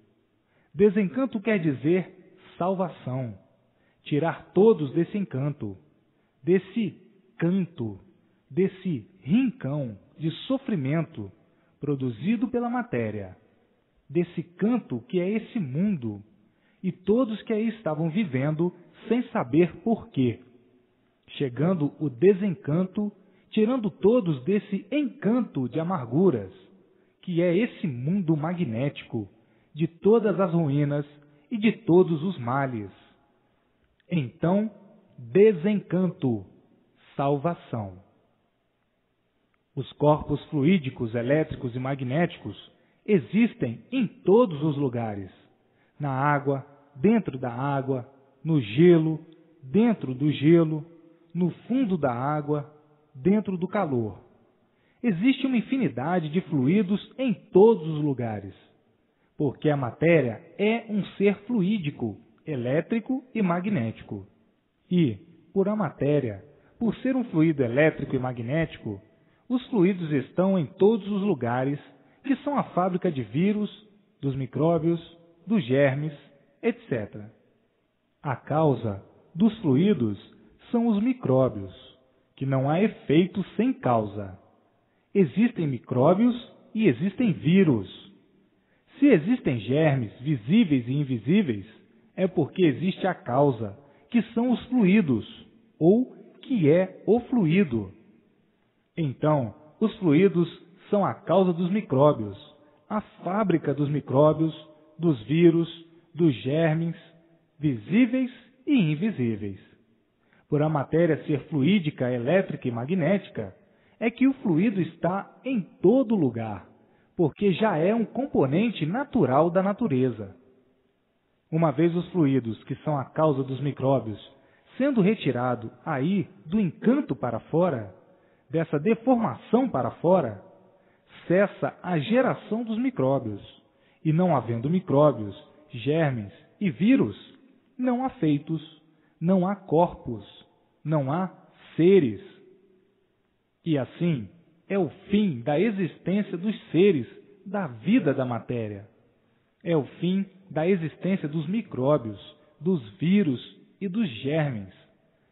Desencanto quer dizer salvação, tirar todos desse encanto, desse canto, desse rincão de sofrimento produzido pela matéria, desse canto que é esse mundo, e todos que aí estavam vivendo sem saber porquê. Chegando o desencanto, tirando todos desse encanto de amarguras, que é esse mundo magnético, de todas as ruínas e de todos os males. Então, desencanto, salvação. Os corpos fluídicos, elétricos e magnéticos existem em todos os lugares. Na água, dentro da água, no gelo, dentro do gelo, no fundo da água, dentro do calor. Existe uma infinidade de fluidos em todos os lugares, porque a matéria é um ser fluídico, elétrico e magnético. E, por ser um fluido elétrico e magnético, os fluidos estão em todos os lugares, que são a fábrica de vírus, dos micróbios, dos germes, etc. A causa dos fluidos são os micróbios, que não há efeito sem causa. Existem micróbios e existem vírus. Se existem germes visíveis e invisíveis, é porque existe a causa, que são os fluidos, ou que é o fluido. Então, os fluidos são a causa dos micróbios, a fábrica dos micróbios, dos vírus, dos germes, visíveis e invisíveis. Por a matéria ser fluídica, elétrica e magnética, é que o fluido está em todo lugar, porque já é um componente natural da natureza. Uma vez os fluidos, que são a causa dos micróbios, sendo retirado aí do encanto para fora, dessa deformação para fora, cessa a geração dos micróbios, e não havendo micróbios, germes e vírus, não há feitos, não há corpos, não há seres. E assim é o fim da existência dos seres, da vida da matéria. É o fim da existência dos micróbios, dos vírus e dos germes,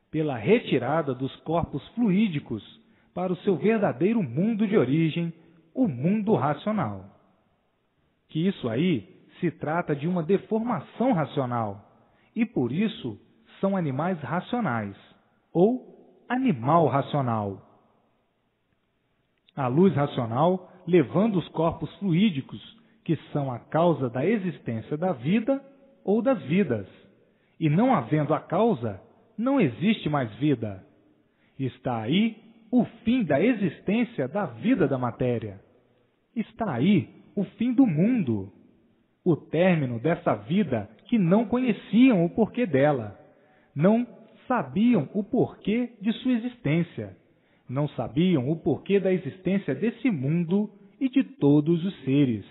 pela retirada dos corpos fluídicos para o seu verdadeiro mundo de origem, o mundo racional. Que isso aí se trata de uma deformação racional, e por isso são animais racionais, ou animal racional. A luz racional, levando os corpos fluídicos, que são a causa da existência da vida ou das vidas. E não havendo a causa, não existe mais vida. Está aí o fim da existência da vida da matéria. Está aí o fim do mundo, o término dessa vida que não conheciam o porquê dela, não sabiam o porquê de sua existência, não sabiam o porquê da existência desse mundo e de todos os seres.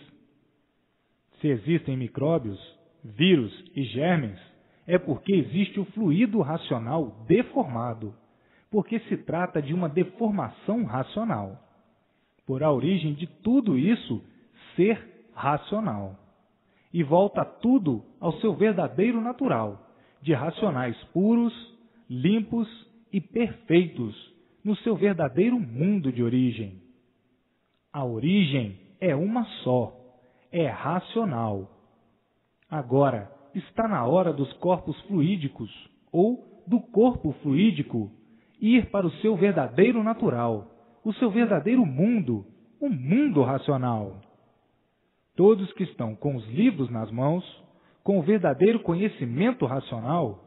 Se existem micróbios, vírus e germes, é porque existe o fluido racional deformado, porque se trata de uma deformação racional. Por a origem de tudo isso ser racional. E volta tudo ao seu verdadeiro natural, de racionais puros, limpos e perfeitos, no seu verdadeiro mundo de origem. A origem é uma só, é racional. Agora, está na hora dos corpos fluídicos, ou do corpo fluídico, ir para o seu verdadeiro natural, o seu verdadeiro mundo, o mundo racional. Todos que estão com os livros nas mãos, com o verdadeiro conhecimento racional,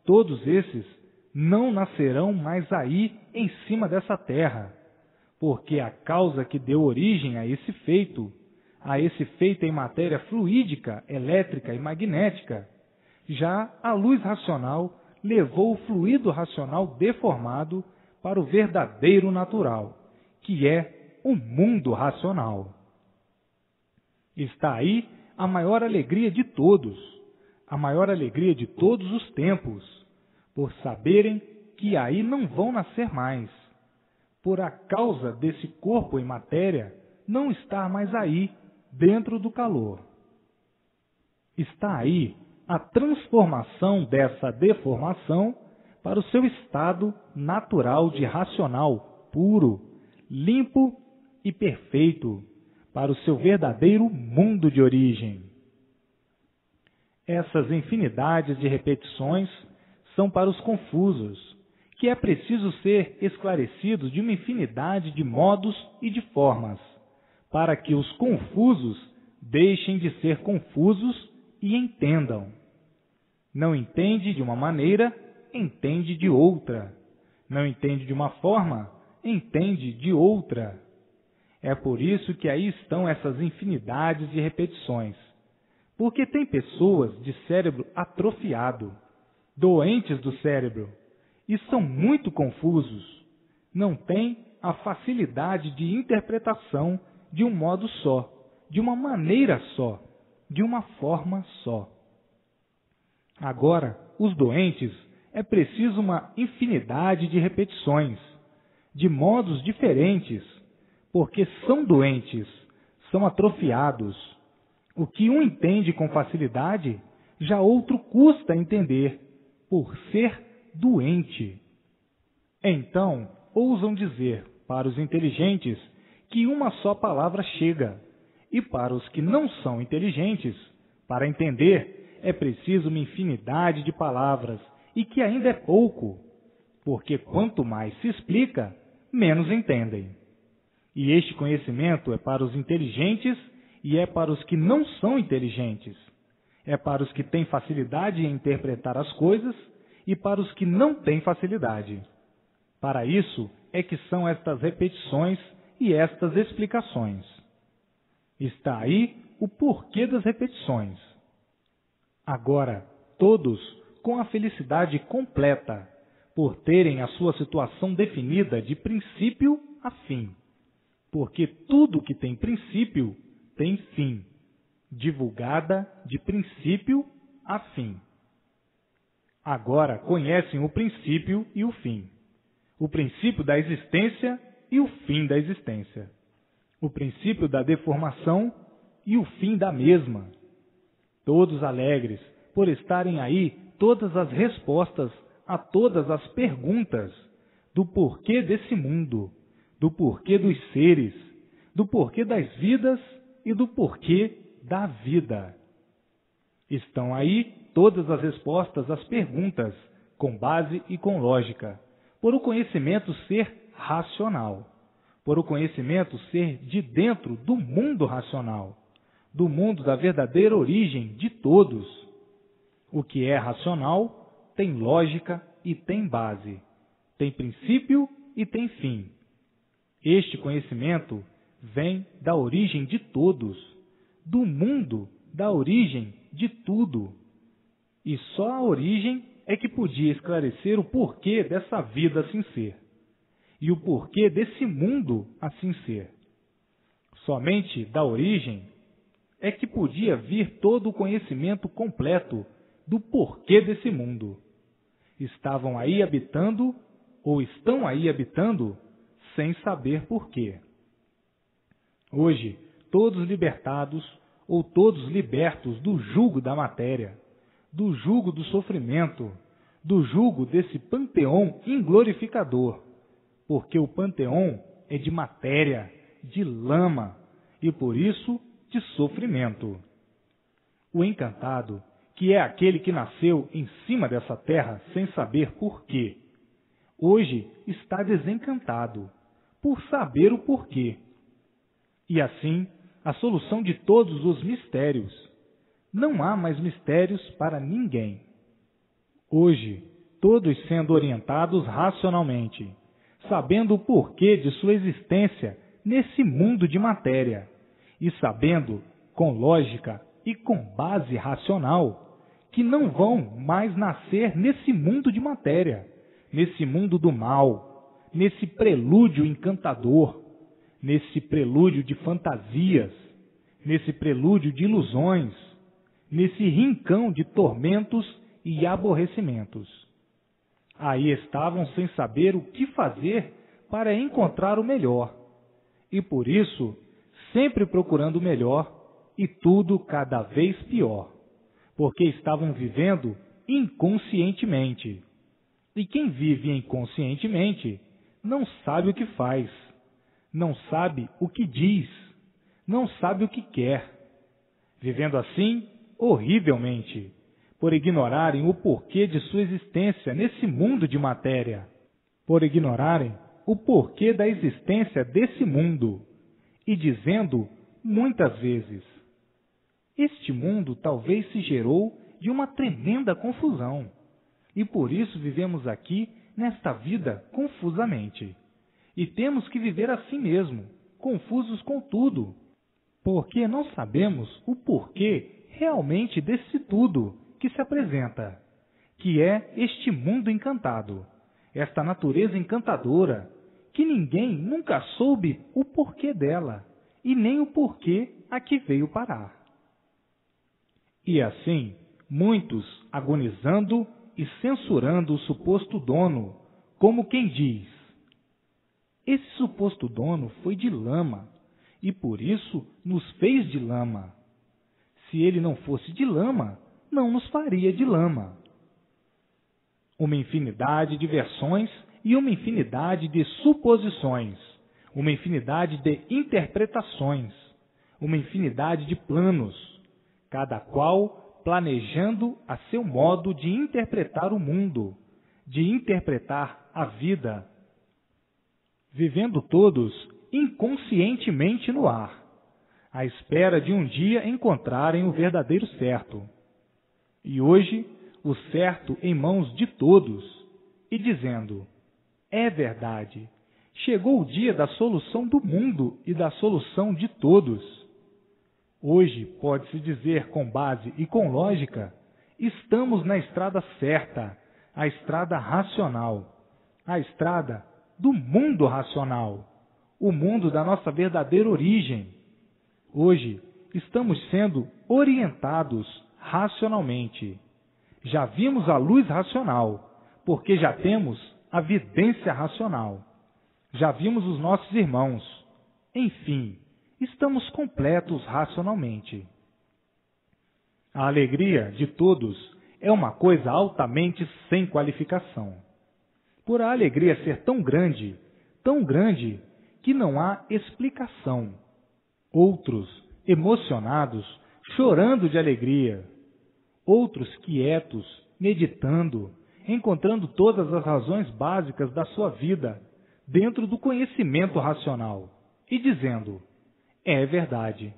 todos esses não nascerão mais aí em cima dessa terra, porque a causa que deu origem a esse feito em matéria fluídica, elétrica e magnética, já a luz racional levou o fluido racional deformado para o verdadeiro natural, que é o mundo racional. Está aí a maior alegria de todos, a maior alegria de todos os tempos, por saberem que aí não vão nascer mais, por a causa desse corpo em matéria não estar mais aí, dentro do calor. Está aí a transformação dessa deformação para o seu estado natural de racional puro, limpo e perfeito, para o seu verdadeiro mundo de origem. Essas infinidades de repetições são para os confusos, que é preciso ser esclarecidos de uma infinidade de modos e de formas, para que os confusos deixem de ser confusos e entendam. Não entende de uma maneira, entende de outra. Não entende de uma forma, entende de outra. É por isso que aí estão essas infinidades de repetições. Porque tem pessoas de cérebro atrofiado, doentes do cérebro, e são muito confusos. Não têm a facilidade de interpretação de um modo só, de uma maneira só, de uma forma só. Agora, os doentes, é preciso uma infinidade de repetições, de modos diferentes, porque são doentes, são atrofiados. O que um entende com facilidade, já outro custa entender, por ser doente. Então, ousam dizer para os inteligentes que uma só palavra chega, e para os que não são inteligentes, para entender, é preciso uma infinidade de palavras, e que ainda é pouco, porque quanto mais se explica, menos entendem. E este conhecimento é para os inteligentes e é para os que não são inteligentes. É para os que têm facilidade em interpretar as coisas e para os que não têm facilidade. Para isso é que são estas repetições e estas explicações. Está aí o porquê das repetições. Agora, todos com a felicidade completa, por terem a sua situação definida de princípio a fim. Porque tudo que tem princípio tem fim, divulgada de princípio a fim. Agora conhecem o princípio e o fim, o princípio da existência e o fim da existência, o princípio da deformação e o fim da mesma. Todos alegres por estarem aí todas as respostas a todas as perguntas do porquê desse mundo, do porquê dos seres, do porquê das vidas e do porquê da vida. Estão aí todas as respostas às perguntas, com base e com lógica, por o conhecimento ser racional, por o conhecimento ser de dentro do mundo racional, do mundo da verdadeira origem de todos. O que é racional tem lógica e tem base, tem princípio e tem fim. Este conhecimento vem da origem de todos, do mundo da origem de tudo. E só a origem é que podia esclarecer o porquê dessa vida assim ser, e o porquê desse mundo assim ser. Somente da origem é que podia vir todo o conhecimento completo do porquê desse mundo. Estavam aí habitando, ou estão aí habitando, sem saber porquê. Hoje, todos libertados, ou todos libertos do jugo da matéria, do jugo do sofrimento, do jugo desse panteão inglorificador, porque o panteão é de matéria, de lama, e por isso de sofrimento. O encantado, que é aquele que nasceu em cima dessa terra sem saber porquê, hoje está desencantado, por saber o porquê. E assim, a solução de todos os mistérios. Não há mais mistérios para ninguém. Hoje, todos sendo orientados racionalmente, sabendo o porquê de sua existência nesse mundo de matéria, e sabendo, com lógica e com base racional, que não vão mais nascer nesse mundo de matéria, nesse mundo do mal, nesse prelúdio encantador, nesse prelúdio de fantasias, nesse prelúdio de ilusões, nesse rincão de tormentos e aborrecimentos. Aí estavam sem saber o que fazer para encontrar o melhor, e por isso sempre procurando o melhor e tudo cada vez pior, porque estavam vivendo inconscientemente. E quem vive inconscientemente não sabe o que faz, não sabe o que diz, não sabe o que quer, vivendo assim horrivelmente, por ignorarem o porquê de sua existência nesse mundo de matéria, por ignorarem o porquê da existência desse mundo, e dizendo muitas vezes: este mundo talvez se gerou de uma tremenda confusão, e por isso vivemos aqui nesta vida confusamente, e temos que viver assim mesmo, confusos com tudo, porque não sabemos o porquê realmente desse tudo que se apresenta, que é este mundo encantado, esta natureza encantadora, que ninguém nunca soube o porquê dela, e nem o porquê a que veio parar. E assim, muitos agonizando e censurando o suposto dono, como quem diz: esse suposto dono foi de lama, e por isso nos fez de lama. Se ele não fosse de lama, não nos faria de lama. Uma infinidade de versões e uma infinidade de suposições, uma infinidade de interpretações, uma infinidade de planos, cada qual planejando a seu modo de interpretar o mundo, de interpretar a vida, vivendo todos inconscientemente no ar, à espera de um dia encontrarem o verdadeiro certo. E hoje, o certo em mãos de todos, e dizendo: é verdade, chegou o dia da solução do mundo e da solução de todos. Hoje, pode-se dizer com base e com lógica, estamos na estrada certa, a estrada racional, a estrada do mundo racional, o mundo da nossa verdadeira origem. Hoje, estamos sendo orientados racionalmente. Já vimos a luz racional, porque já temos a vidência racional. Já vimos os nossos irmãos. Enfim, estamos completos racionalmente. A alegria de todos é uma coisa altamente sem qualificação. Por a alegria ser tão grande, que não há explicação. Outros, emocionados, chorando de alegria. Outros, quietos, meditando, encontrando todas as razões básicas da sua vida dentro do conhecimento racional e dizendo: é verdade,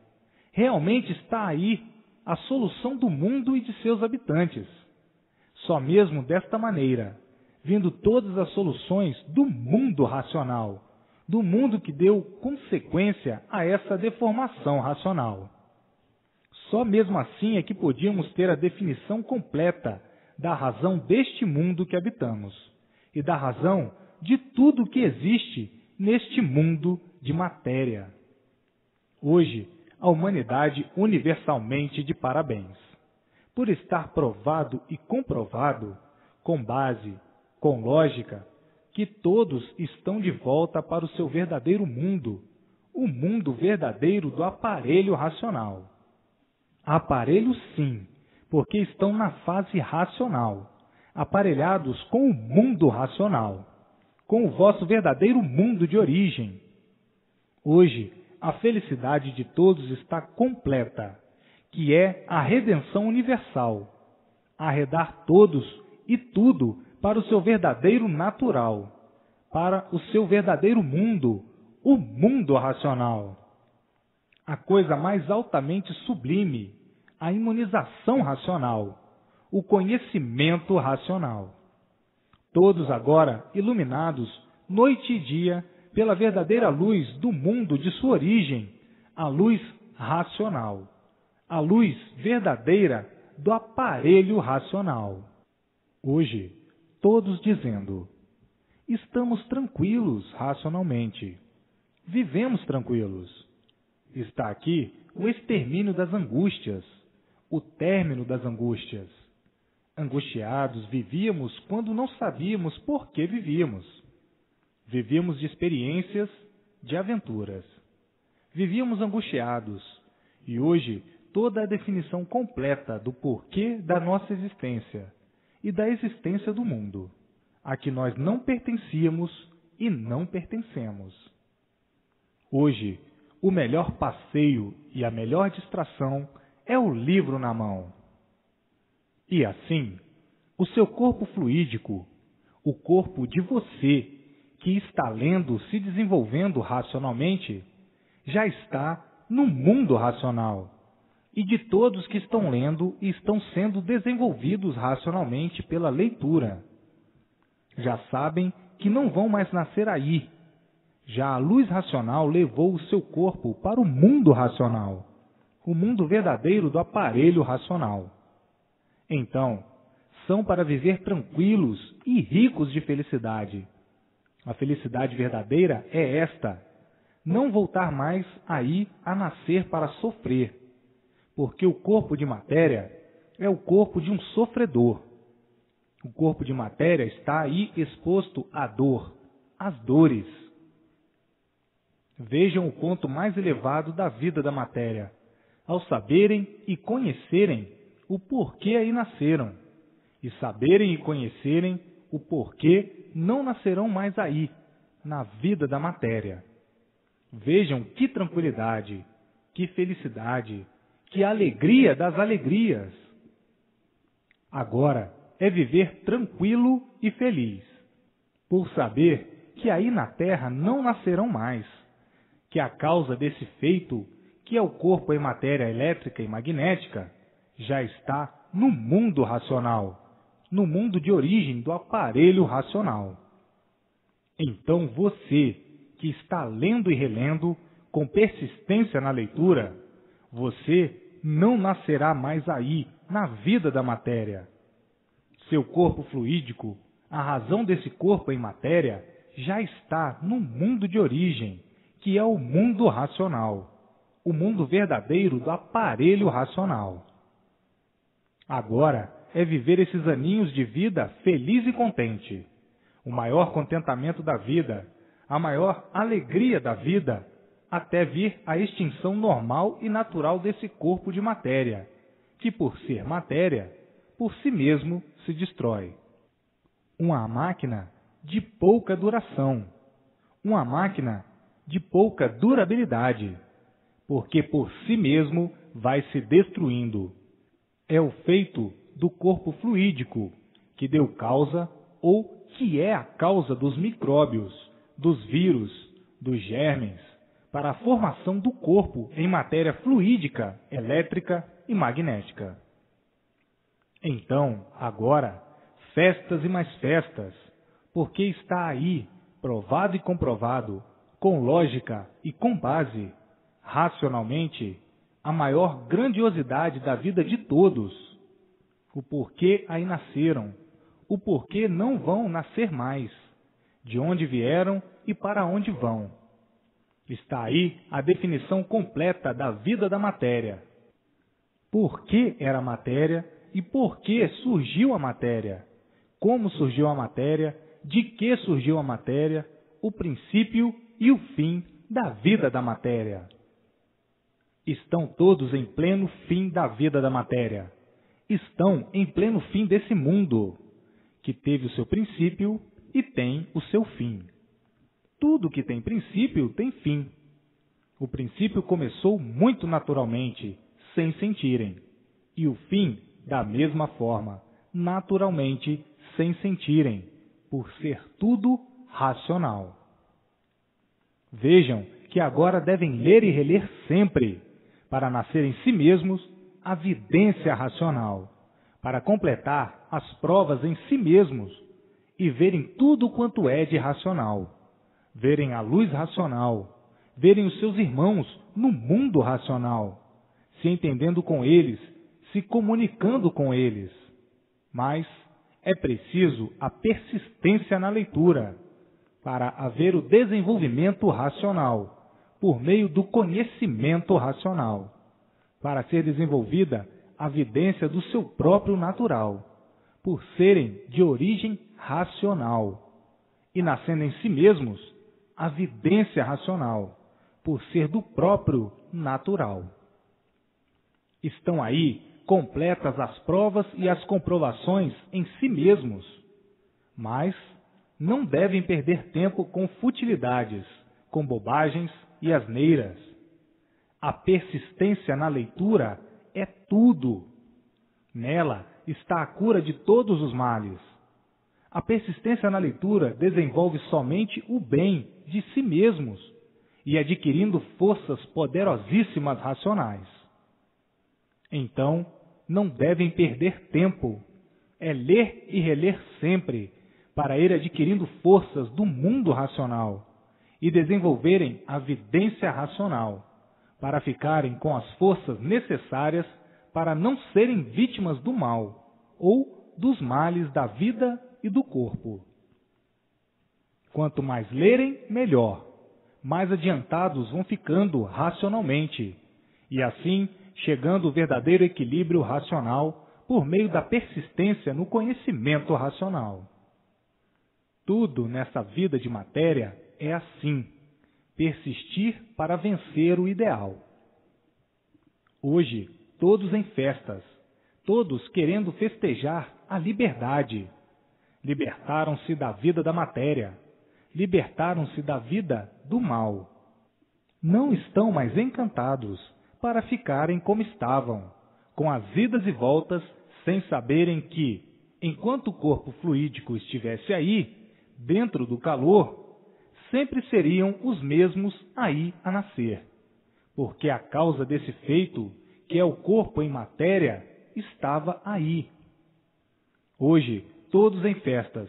realmente está aí a solução do mundo e de seus habitantes. Só mesmo desta maneira, vindo todas as soluções do mundo racional, do mundo que deu consequência a essa deformação racional. Só mesmo assim é que podíamos ter a definição completa da razão deste mundo que habitamos e da razão de tudo que existe neste mundo de matéria. Hoje, a humanidade universalmente de parabéns, por estar provado e comprovado, com base, com lógica, que todos estão de volta para o seu verdadeiro mundo, o mundo verdadeiro do aparelho racional. Aparelho sim, porque estão na fase racional, aparelhados com o mundo racional, com o vosso verdadeiro mundo de origem. Hoje, a felicidade de todos está completa, que é a redenção universal, arredar todos e tudo para o seu verdadeiro natural, para o seu verdadeiro mundo, o mundo racional. A coisa mais altamente sublime, a imunização racional, o conhecimento racional. Todos agora iluminados, noite e dia, pela verdadeira luz do mundo de sua origem, a luz racional, a luz verdadeira do aparelho racional. Hoje, todos dizendo: estamos tranquilos racionalmente, vivemos tranquilos. Está aqui o extermínio das angústias, o término das angústias. Angustiados vivíamos quando não sabíamos por que vivíamos. Vivíamos de experiências, de aventuras. Vivíamos angustiados, e hoje toda a definição completa do porquê da nossa existência e da existência do mundo, a que nós não pertencíamos e não pertencemos. Hoje, o melhor passeio e a melhor distração é o livro na mão. E assim, o seu corpo fluídico, o corpo de você, que está lendo, se desenvolvendo racionalmente, já está no mundo racional. E de todos que estão lendo e estão sendo desenvolvidos racionalmente pela leitura. Já sabem que não vão mais nascer aí. Já a luz racional levou o seu corpo para o mundo racional, o mundo verdadeiro do aparelho racional. Então, são para viver tranquilos e ricos de felicidade. A felicidade verdadeira é esta: não voltar mais aí a nascer para sofrer, porque o corpo de matéria é o corpo de um sofredor. O corpo de matéria está aí exposto à dor, às dores. Vejam o ponto mais elevado da vida da matéria, ao saberem e conhecerem o porquê aí nasceram, e saberem e conhecerem o porquê não nascerão mais aí, na vida da matéria. Vejam que tranquilidade, que felicidade, que alegria das alegrias. Agora é viver tranquilo e feliz, por saber que aí na terra não nascerão mais, que a causa desse feito, que é o corpo em matéria elétrica e magnética, já está no mundo racional, no mundo de origem do aparelho racional. Então você, que está lendo e relendo, com persistência na leitura, você não nascerá mais aí, na vida da matéria. Seu corpo fluídico, a razão desse corpo em matéria, já está no mundo de origem, que é o mundo racional, o mundo verdadeiro do aparelho racional. Agora é viver esses aninhos de vida feliz e contente, o maior contentamento da vida, a maior alegria da vida, até vir a extinção normal e natural desse corpo de matéria, que por ser matéria, por si mesmo se destrói. Uma máquina de pouca duração, uma máquina de pouca durabilidade, porque por si mesmo vai se destruindo. É o feito do corpo fluídico, que deu causa ou que é a causa dos micróbios, dos vírus, dos germes, para a formação do corpo em matéria fluídica, elétrica e magnética. Então, agora, festas e mais festas, porque está aí, provado e comprovado, com lógica e com base, racionalmente, a maior grandiosidade da vida de todos. O porquê aí nasceram, o porquê não vão nascer mais, de onde vieram e para onde vão. Está aí a definição completa da vida da matéria. Por que era matéria e por que surgiu a matéria? Como surgiu a matéria? De que surgiu a matéria? O princípio e o fim da vida da matéria. Estão todos em pleno fim da vida da matéria. Estão em pleno fim desse mundo, que teve o seu princípio e tem o seu fim. Tudo que tem princípio tem fim. O princípio começou muito naturalmente, sem sentirem, e o fim, da mesma forma, naturalmente, sem sentirem, por ser tudo racional. Vejam que agora devem ler e reler sempre, para nascer em si mesmos a vidência racional, para completar as provas em si mesmos e verem tudo quanto é de racional, verem a luz racional, verem os seus irmãos no mundo racional, se entendendo com eles, se comunicando com eles. Mas é preciso a persistência na leitura, para haver o desenvolvimento racional, por meio do conhecimento racional, para ser desenvolvida a vidência do seu próprio natural, por serem de origem racional, e nascendo em si mesmos a vidência racional, por ser do próprio natural. Estão aí completas as provas e as comprovações em si mesmos, mas não devem perder tempo com futilidades, com bobagens e asneiras. A persistência na leitura é tudo. Nela está a cura de todos os males. A persistência na leitura desenvolve somente o bem de si mesmos e adquirindo forças poderosíssimas racionais. Então, não devem perder tempo. É ler e reler sempre, para ir adquirindo forças do mundo racional e desenvolverem a vidência racional, para ficarem com as forças necessárias para não serem vítimas do mal ou dos males da vida e do corpo. Quanto mais lerem, melhor. Mais adiantados vão ficando racionalmente, e assim chegando ao verdadeiro equilíbrio racional por meio da persistência no conhecimento racional. Tudo nessa vida de matéria é assim, persistir para vencer o ideal. Hoje, todos em festas, todos querendo festejar a liberdade. Libertaram-se da vida da matéria, libertaram-se da vida do mal. Não estão mais encantados para ficarem como estavam, com as idas e voltas, sem saberem que, enquanto o corpo fluídico estivesse aí, dentro do calor, sempre seriam os mesmos aí a nascer, porque a causa desse feito, que é o corpo em matéria, estava aí. Hoje, todos em festas,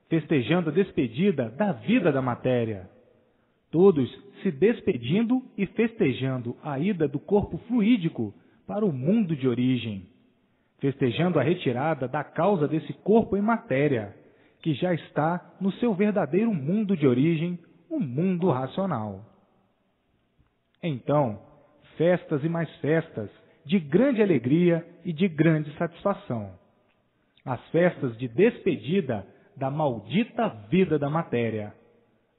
festejando a despedida da vida da matéria. Todos se despedindo e festejando a ida do corpo fluídico para o mundo de origem, festejando a retirada da causa desse corpo em matéria, que já está no seu verdadeiro mundo de origem, o mundo racional. Então, festas e mais festas, de grande alegria e de grande satisfação. As festas de despedida da maldita vida da matéria.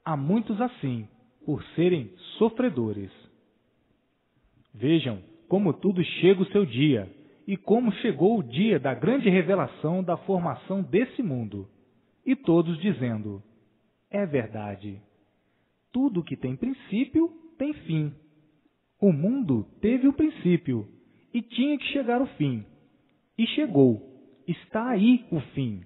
Há muitos assim, por serem sofredores. Vejam como tudo chega o seu dia, e como chegou o dia da grande revelação da formação desse mundo. E todos dizendo, é verdade. Tudo que tem princípio tem fim. O mundo teve o princípio, e tinha que chegar o fim. E chegou. Está aí o fim.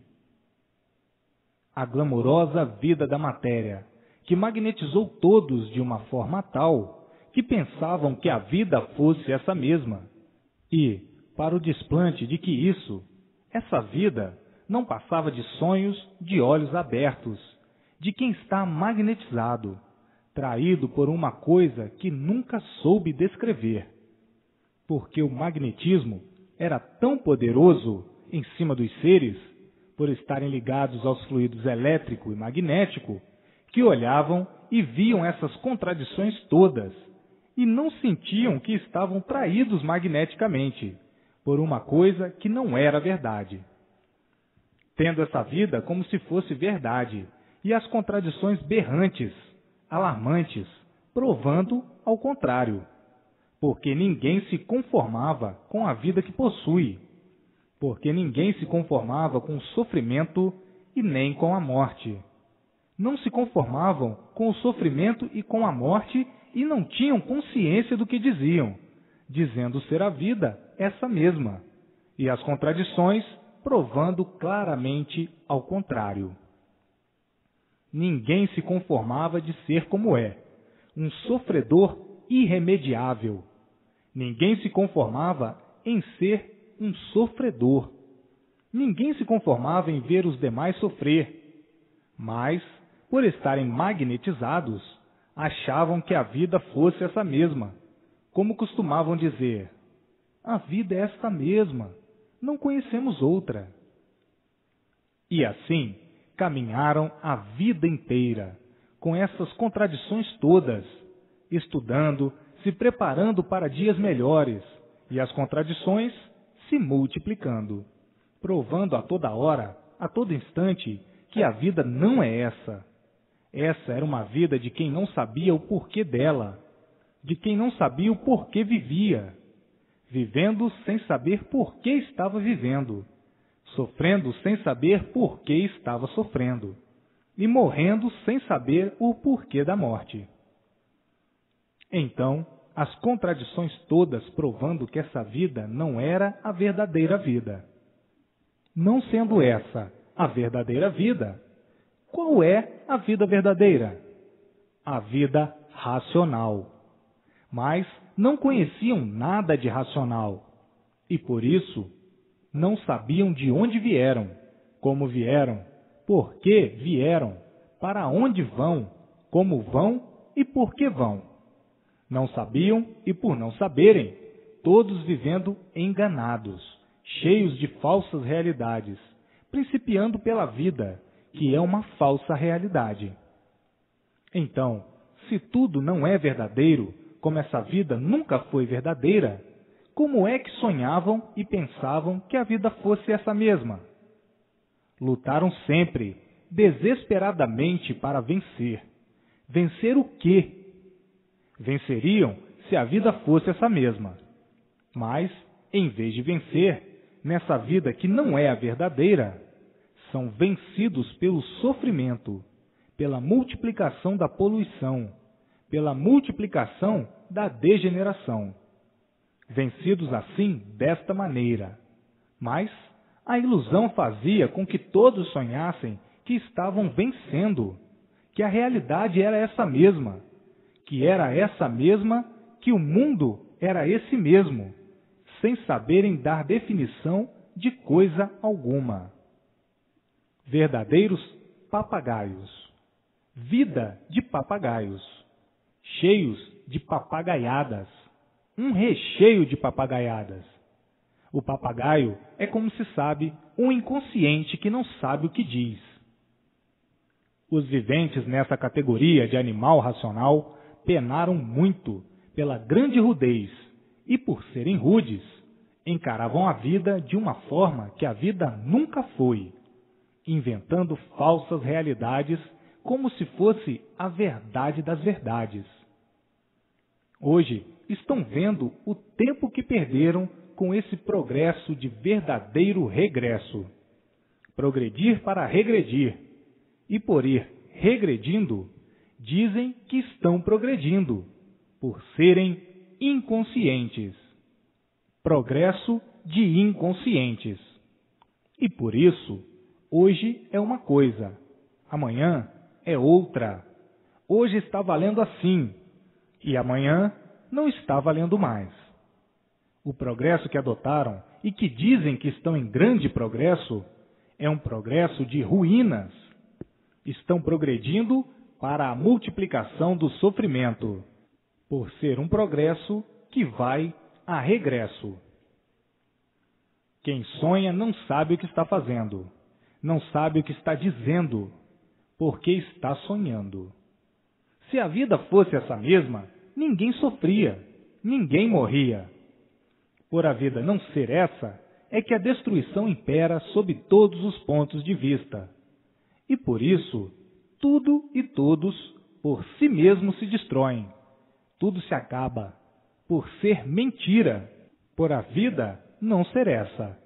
A glamourosa vida da matéria, que magnetizou todos de uma forma tal que pensavam que a vida fosse essa mesma. E, para o desplante de que isso, essa vida, não passava de sonhos de olhos abertos, de quem está magnetizado, traído por uma coisa que nunca soube descrever. Porque o magnetismo era tão poderoso em cima dos seres, por estarem ligados aos fluidos elétrico e magnético, que olhavam e viam essas contradições todas, e não sentiam que estavam traídos magneticamente, por uma coisa que não era verdade. Tendo essa vida como se fosse verdade, e as contradições berrantes, alarmantes, provando ao contrário, porque ninguém se conformava com a vida que possui, porque ninguém se conformava com o sofrimento e nem com a morte. Não se conformavam com o sofrimento e com a morte e não tinham consciência do que diziam, dizendo ser a vida essa mesma, e as contradições provando claramente ao contrário. Ninguém se conformava de ser como é, um sofredor irremediável. Ninguém se conformava em ser um sofredor. Ninguém se conformava em ver os demais sofrer, mas, por estarem magnetizados, achavam que a vida fosse essa mesma, como costumavam dizer, a vida é esta mesma, não conhecemos outra. E assim, caminharam a vida inteira, com essas contradições todas, estudando, se preparando para dias melhores, e as contradições se multiplicando, provando a toda hora, a todo instante, que a vida não é essa. Essa era uma vida de quem não sabia o porquê dela, de quem não sabia o porquê vivia, vivendo sem saber por que estava vivendo, sofrendo sem saber por que estava sofrendo, e morrendo sem saber o porquê da morte. Então, as contradições todas provando que essa vida não era a verdadeira vida. Não sendo essa a verdadeira vida, qual é a vida verdadeira? A vida racional. Mas não conheciam nada de racional, e por isso não sabiam de onde vieram, como vieram, por que vieram, para onde vão, como vão e por que vão. Não sabiam e por não saberem, todos vivendo enganados, cheios de falsas realidades, principiando pela vida, que é uma falsa realidade. Então, se tudo não é verdadeiro, como essa vida nunca foi verdadeira, como é que sonhavam e pensavam que a vida fosse essa mesma? Lutaram sempre, desesperadamente para vencer. Vencer o quê? Venceriam se a vida fosse essa mesma. Mas, em vez de vencer, nessa vida que não é a verdadeira, são vencidos pelo sofrimento, pela multiplicação da poluição, pela multiplicação da degeneração. Vencidos assim desta maneira. Mas a ilusão fazia com que todos sonhassem que estavam vencendo, que a realidade era essa mesma, que era essa mesma, que o mundo era esse mesmo, sem saberem dar definição de coisa alguma. Verdadeiros papagaios, vida de papagaios, cheios de papagaiadas, um recheio de papagaiadas. O papagaio é, como se sabe, um inconsciente que não sabe o que diz. Os viventes nessa categoria de animal racional penaram muito pela grande rudez e, por serem rudes, encaravam a vida de uma forma que a vida nunca foi, inventando falsas realidades como se fosse a verdade das verdades. Hoje estão vendo o tempo que perderam com esse progresso de verdadeiro regresso. Progredir para regredir. E por ir regredindo, dizem que estão progredindo, por serem inconscientes. Progresso de inconscientes. E por isso, hoje é uma coisa, amanhã é outra. Hoje está valendo assim, e amanhã não está valendo mais. O progresso que adotaram e que dizem que estão em grande progresso é um progresso de ruínas. Estão progredindo para a multiplicação do sofrimento, por ser um progresso que vai a regresso. Quem sonha não sabe o que está fazendo, não sabe o que está dizendo, porque está sonhando. Se a vida fosse essa mesma, ninguém sofria, ninguém morria. Por a vida não ser essa, é que a destruição impera sob todos os pontos de vista. E por isso, tudo e todos por si mesmos se destroem. Tudo se acaba, por ser mentira, por a vida não ser essa.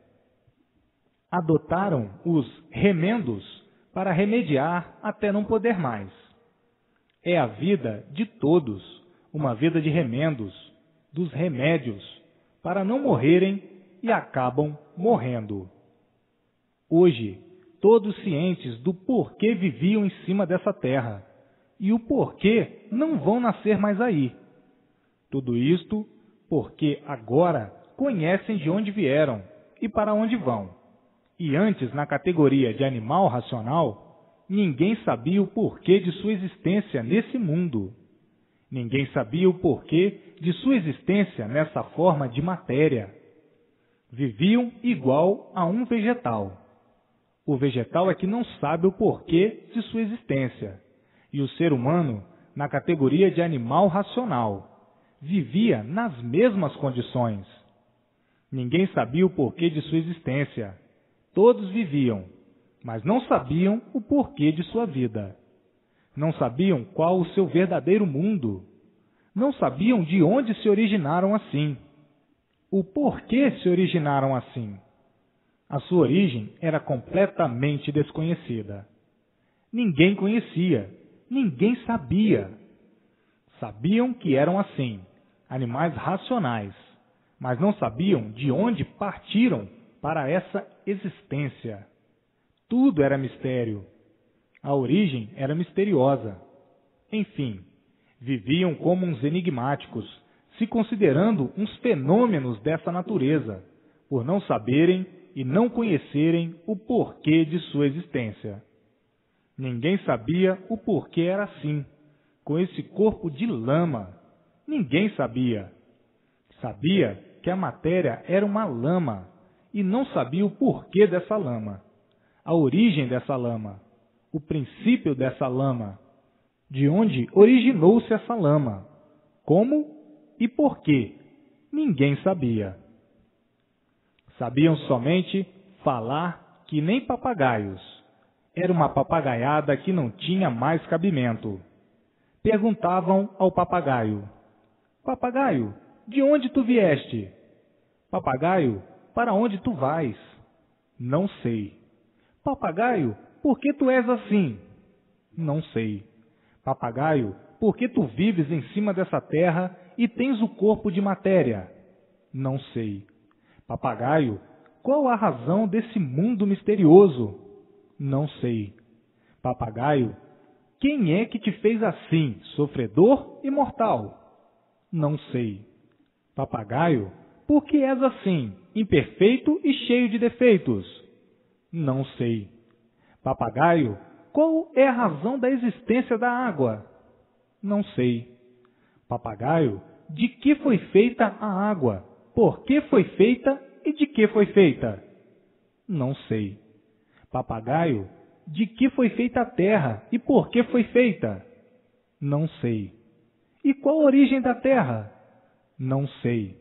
Adotaram os remendos para remediar até não poder mais. É a vida de todos, uma vida de remendos, dos remédios, para não morrerem e acabam morrendo. Hoje, todos cientes do porquê viviam em cima dessa terra e o porquê não vão nascer mais aí. Tudo isto porque agora conhecem de onde vieram e para onde vão. E antes, na categoria de animal racional, ninguém sabia o porquê de sua existência nesse mundo. Ninguém sabia o porquê de sua existência nessa forma de matéria. Viviam igual a um vegetal. O vegetal é que não sabe o porquê de sua existência. E o ser humano, na categoria de animal racional, vivia nas mesmas condições. Ninguém sabia o porquê de sua existência. Todos viviam, mas não sabiam o porquê de sua vida. Não sabiam qual o seu verdadeiro mundo. Não sabiam de onde se originaram assim. O porquê se originaram assim. A sua origem era completamente desconhecida. Ninguém conhecia, ninguém sabia. Sabiam que eram assim, animais racionais, mas não sabiam de onde partiram para essa existência. Tudo era mistério. A origem era misteriosa. Enfim, viviam como uns enigmáticos, se considerando uns fenômenos dessa natureza, por não saberem e não conhecerem o porquê de sua existência. Ninguém sabia o porquê era assim, com esse corpo de lama? Ninguém sabia. Sabia que a matéria era uma lama e não sabia o porquê dessa lama, a origem dessa lama, o princípio dessa lama, de onde originou-se essa lama, como e por quê. Ninguém sabia. Sabiam somente falar que nem papagaios. Era uma papagaiada que não tinha mais cabimento. Perguntavam ao papagaio: Papagaio, de onde tu vieste? Papagaio, para onde tu vais? Não sei. Papagaio, por que tu és assim? Não sei. Papagaio, por que tu vives em cima dessa terra e tens o corpo de matéria? Não sei. Papagaio, qual a razão desse mundo misterioso? Não sei. Papagaio, quem é que te fez assim, sofredor e mortal? Não sei. Papagaio, por que és assim, imperfeito e cheio de defeitos? Não sei. Papagaio, qual é a razão da existência da água? Não sei. Papagaio, de que foi feita a água? Por que foi feita e de que foi feita? Não sei. Papagaio, de que foi feita a terra e por que foi feita? Não sei. E qual a origem da terra? Não sei.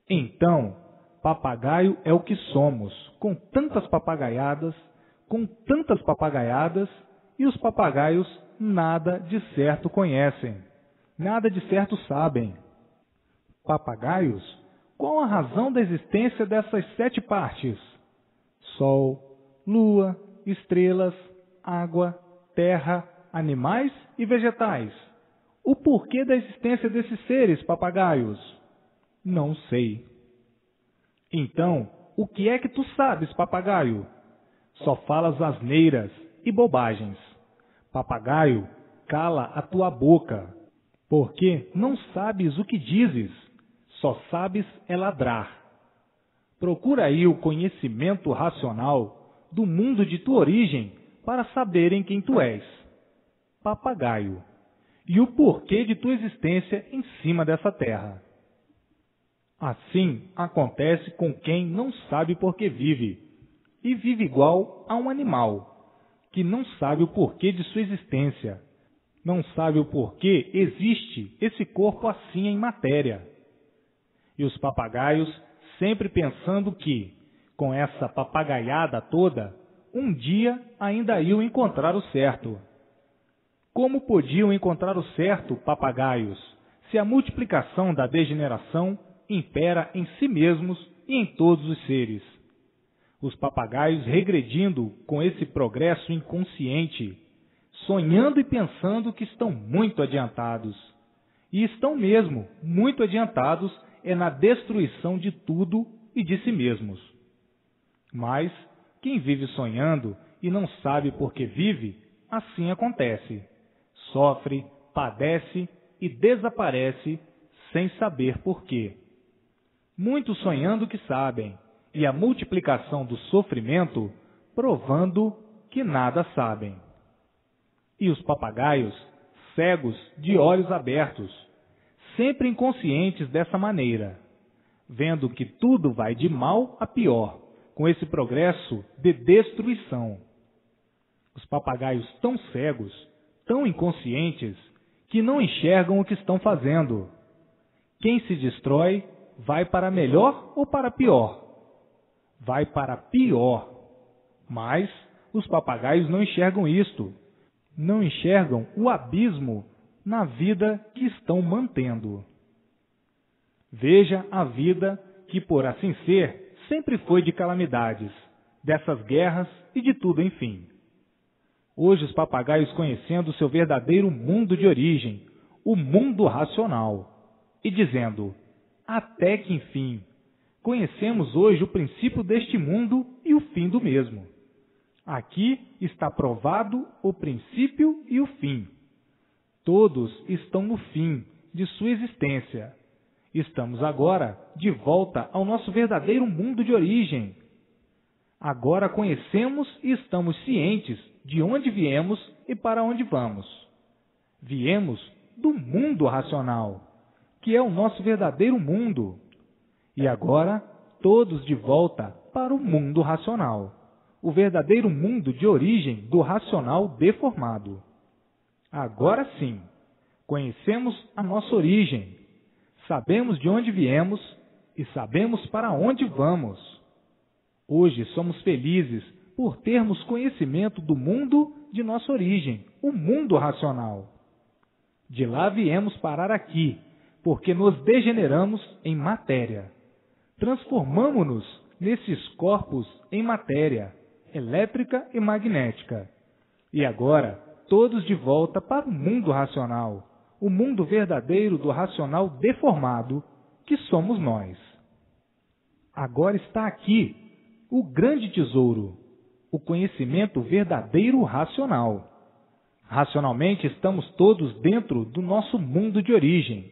Então, papagaio é o que somos, com tantas papagaiadas, e os papagaios nada de certo conhecem, nada de certo sabem. Papagaios, qual a razão da existência dessas 7 partes? Sol, lua, estrelas, água, terra, animais e vegetais. O porquê da existência desses seres, papagaios? Não sei. Então, o que é que tu sabes, papagaio? Só falas asneiras e bobagens. Papagaio, cala a tua boca, porque não sabes o que dizes, só sabes é ladrar. Procura aí o conhecimento racional do mundo de tua origem para saberem quem tu és, papagaio, e o porquê de tua existência em cima dessa terra. Assim acontece com quem não sabe por que vive, e vive igual a um animal, que não sabe o porquê de sua existência, não sabe o porquê existe esse corpo assim em matéria. E os papagaios sempre pensando que, com essa papagaiada toda, um dia ainda iam encontrar o certo. Como podiam encontrar o certo, papagaios, se a multiplicação da degeneração impera em si mesmos e em todos os seres? Os papagaios regredindo com esse progresso inconsciente, sonhando e pensando que estão muito adiantados. E estão mesmo muito adiantados na destruição de tudo e de si mesmos. Mas quem vive sonhando e não sabe por que vive, assim acontece. Sofre, padece e desaparece sem saber por quê. Muitos sonhando que sabem, e a multiplicação do sofrimento provando que nada sabem. E os papagaios, cegos de olhos abertos, sempre inconscientes dessa maneira, vendo que tudo vai de mal a pior, com esse progresso de destruição. Os papagaios tão cegos, tão inconscientes, que não enxergam o que estão fazendo. Quem se destrói vai para melhor ou para pior? Vai para pior. Mas os papagaios não enxergam isto, não enxergam o abismo na vida que estão mantendo. Veja a vida que, por assim ser, sempre foi de calamidades, dessas guerras e de tudo, enfim. Hoje os papagaios conhecendo o seu verdadeiro mundo de origem, o mundo racional, e dizendo, até que enfim, conhecemos hoje o princípio deste mundo e o fim do mesmo. Aqui está provado o princípio e o fim. Todos estão no fim de sua existência. Estamos agora de volta ao nosso verdadeiro mundo de origem. Agora conhecemos e estamos cientes de onde viemos e para onde vamos. Viemos do mundo racional, que é o nosso verdadeiro mundo. E agora, todos de volta para o mundo racional, o verdadeiro mundo de origem do racional deformado. Agora sim, conhecemos a nossa origem, sabemos de onde viemos e sabemos para onde vamos. Hoje somos felizes por termos conhecimento do mundo de nossa origem, o mundo racional. De lá viemos parar aqui, porque nos degeneramos em matéria. Transformamo-nos nesses corpos em matéria, elétrica e magnética. E agora, todos de volta para o mundo racional, o mundo verdadeiro do racional deformado, que somos nós. Agora está aqui o grande tesouro, o conhecimento verdadeiro racional. Racionalmente estamos todos dentro do nosso mundo de origem,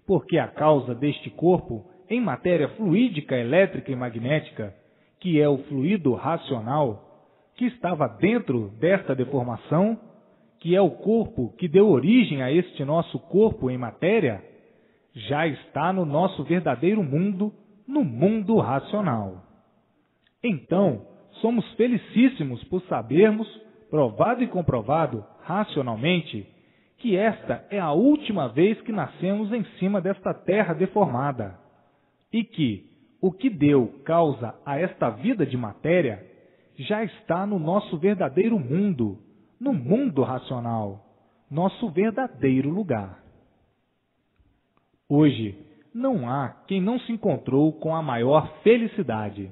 porque a causa deste corpo em matéria fluídica, elétrica e magnética, que é o fluido racional, que estava dentro desta deformação, que é o corpo que deu origem a este nosso corpo em matéria, já está no nosso verdadeiro mundo, no mundo racional. Então, somos felicíssimos por sabermos, provado e comprovado racionalmente, que esta é a última vez que nascemos em cima desta terra deformada, e que o que deu causa a esta vida de matéria já está no nosso verdadeiro mundo, no mundo racional, nosso verdadeiro lugar. Hoje, não há quem não se encontrou com a maior felicidade,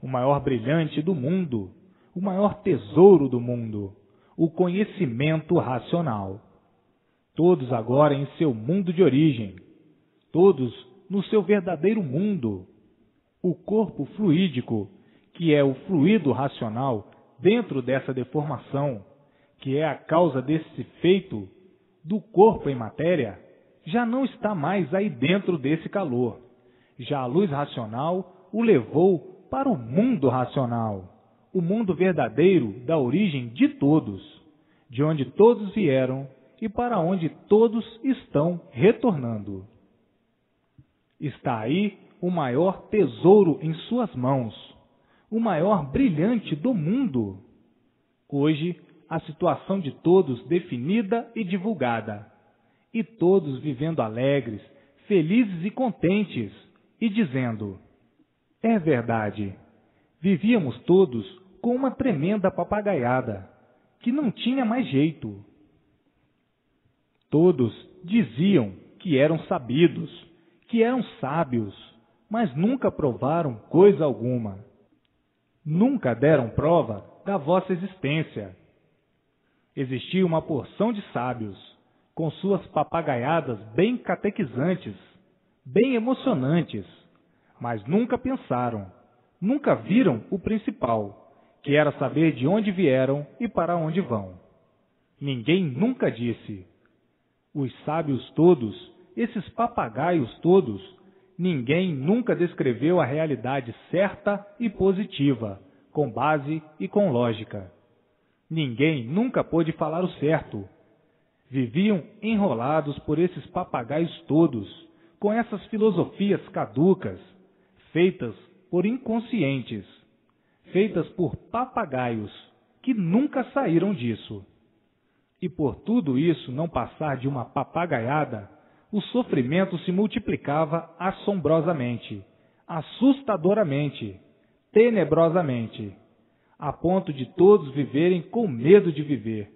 o maior brilhante do mundo, o maior tesouro do mundo, o conhecimento racional. Todos agora em seu mundo de origem, todos no seu verdadeiro mundo, o corpo fluídico, que é o fluido racional dentro dessa deformação, que é a causa desse feito do corpo em matéria, já não está mais aí dentro desse calor. Já a luz racional o levou para o mundo racional, o mundo verdadeiro da origem de todos, de onde todos vieram e para onde todos estão retornando. Está aí o maior tesouro em suas mãos, o maior brilhante do mundo. Hoje, a situação de todos definida e divulgada, e todos vivendo alegres, felizes e contentes, e dizendo: é verdade, vivíamos todos com uma tremenda papagaiada, que não tinha mais jeito. Todos diziam que eram sabidos, que eram sábios, mas nunca provaram coisa alguma. Nunca deram prova da vossa existência. Existia uma porção de sábios, com suas papagaiadas bem catequizantes, bem emocionantes, mas nunca pensaram, nunca viram o principal, que era saber de onde vieram e para onde vão. Ninguém nunca disse. Os sábios todos, esses papagaios todos, ninguém nunca descreveu a realidade certa e positiva, com base e com lógica. Ninguém nunca pôde falar o certo. Viviam enrolados por esses papagaios todos, com essas filosofias caducas, feitas por inconscientes, feitas por papagaios que nunca saíram disso. E por tudo isso não passar de uma papagaiada, o sofrimento se multiplicava assombrosamente, assustadoramente, tenebrosamente, a ponto de todos viverem com medo de viver,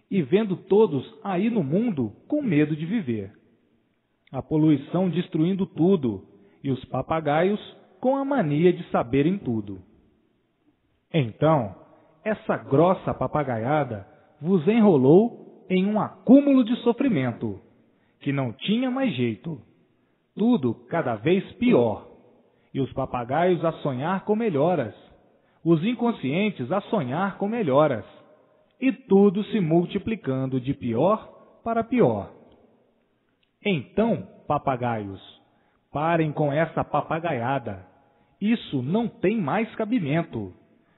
e vendo todos aí no mundo com medo de viver. A poluição destruindo tudo, e os papagaios com a mania de saberem tudo. Então, essa grossa papagaiada vos enrolou em um acúmulo de sofrimento, que não tinha mais jeito. Tudo cada vez pior, e os papagaios a sonhar com melhoras, os inconscientes a sonhar com melhoras, e tudo se multiplicando de pior para pior. Então, papagaios, parem com essa papagaiada. Isso não tem mais cabimento.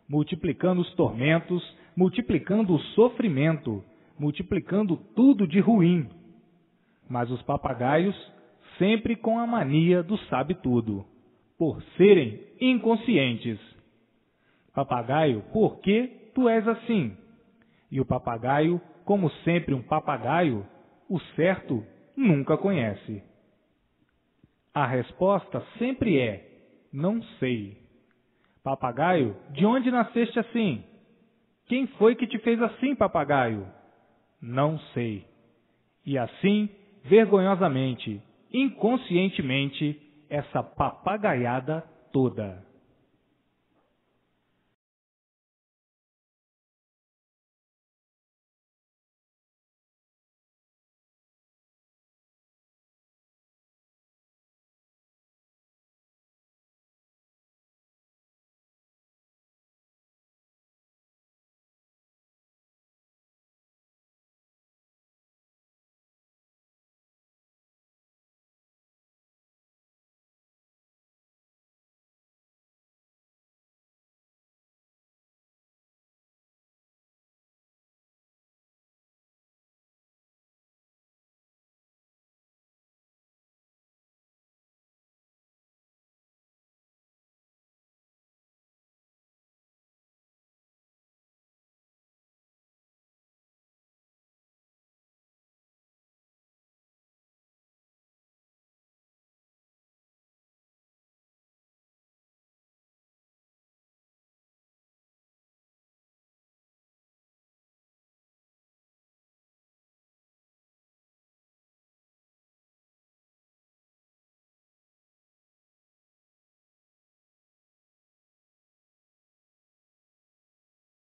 Multiplicando os tormentos, multiplicando o sofrimento, multiplicando tudo de ruim. Mas os papagaios sempre com a mania do sabe-tudo, por serem inconscientes. Papagaio, por que tu és assim? E o papagaio, como sempre um papagaio, o certo nunca conhece. A resposta sempre é: não sei. Papagaio, de onde nasceste assim? Quem foi que te fez assim, papagaio? Não sei. E assim, vergonhosamente, inconscientemente, essa papagaiada toda.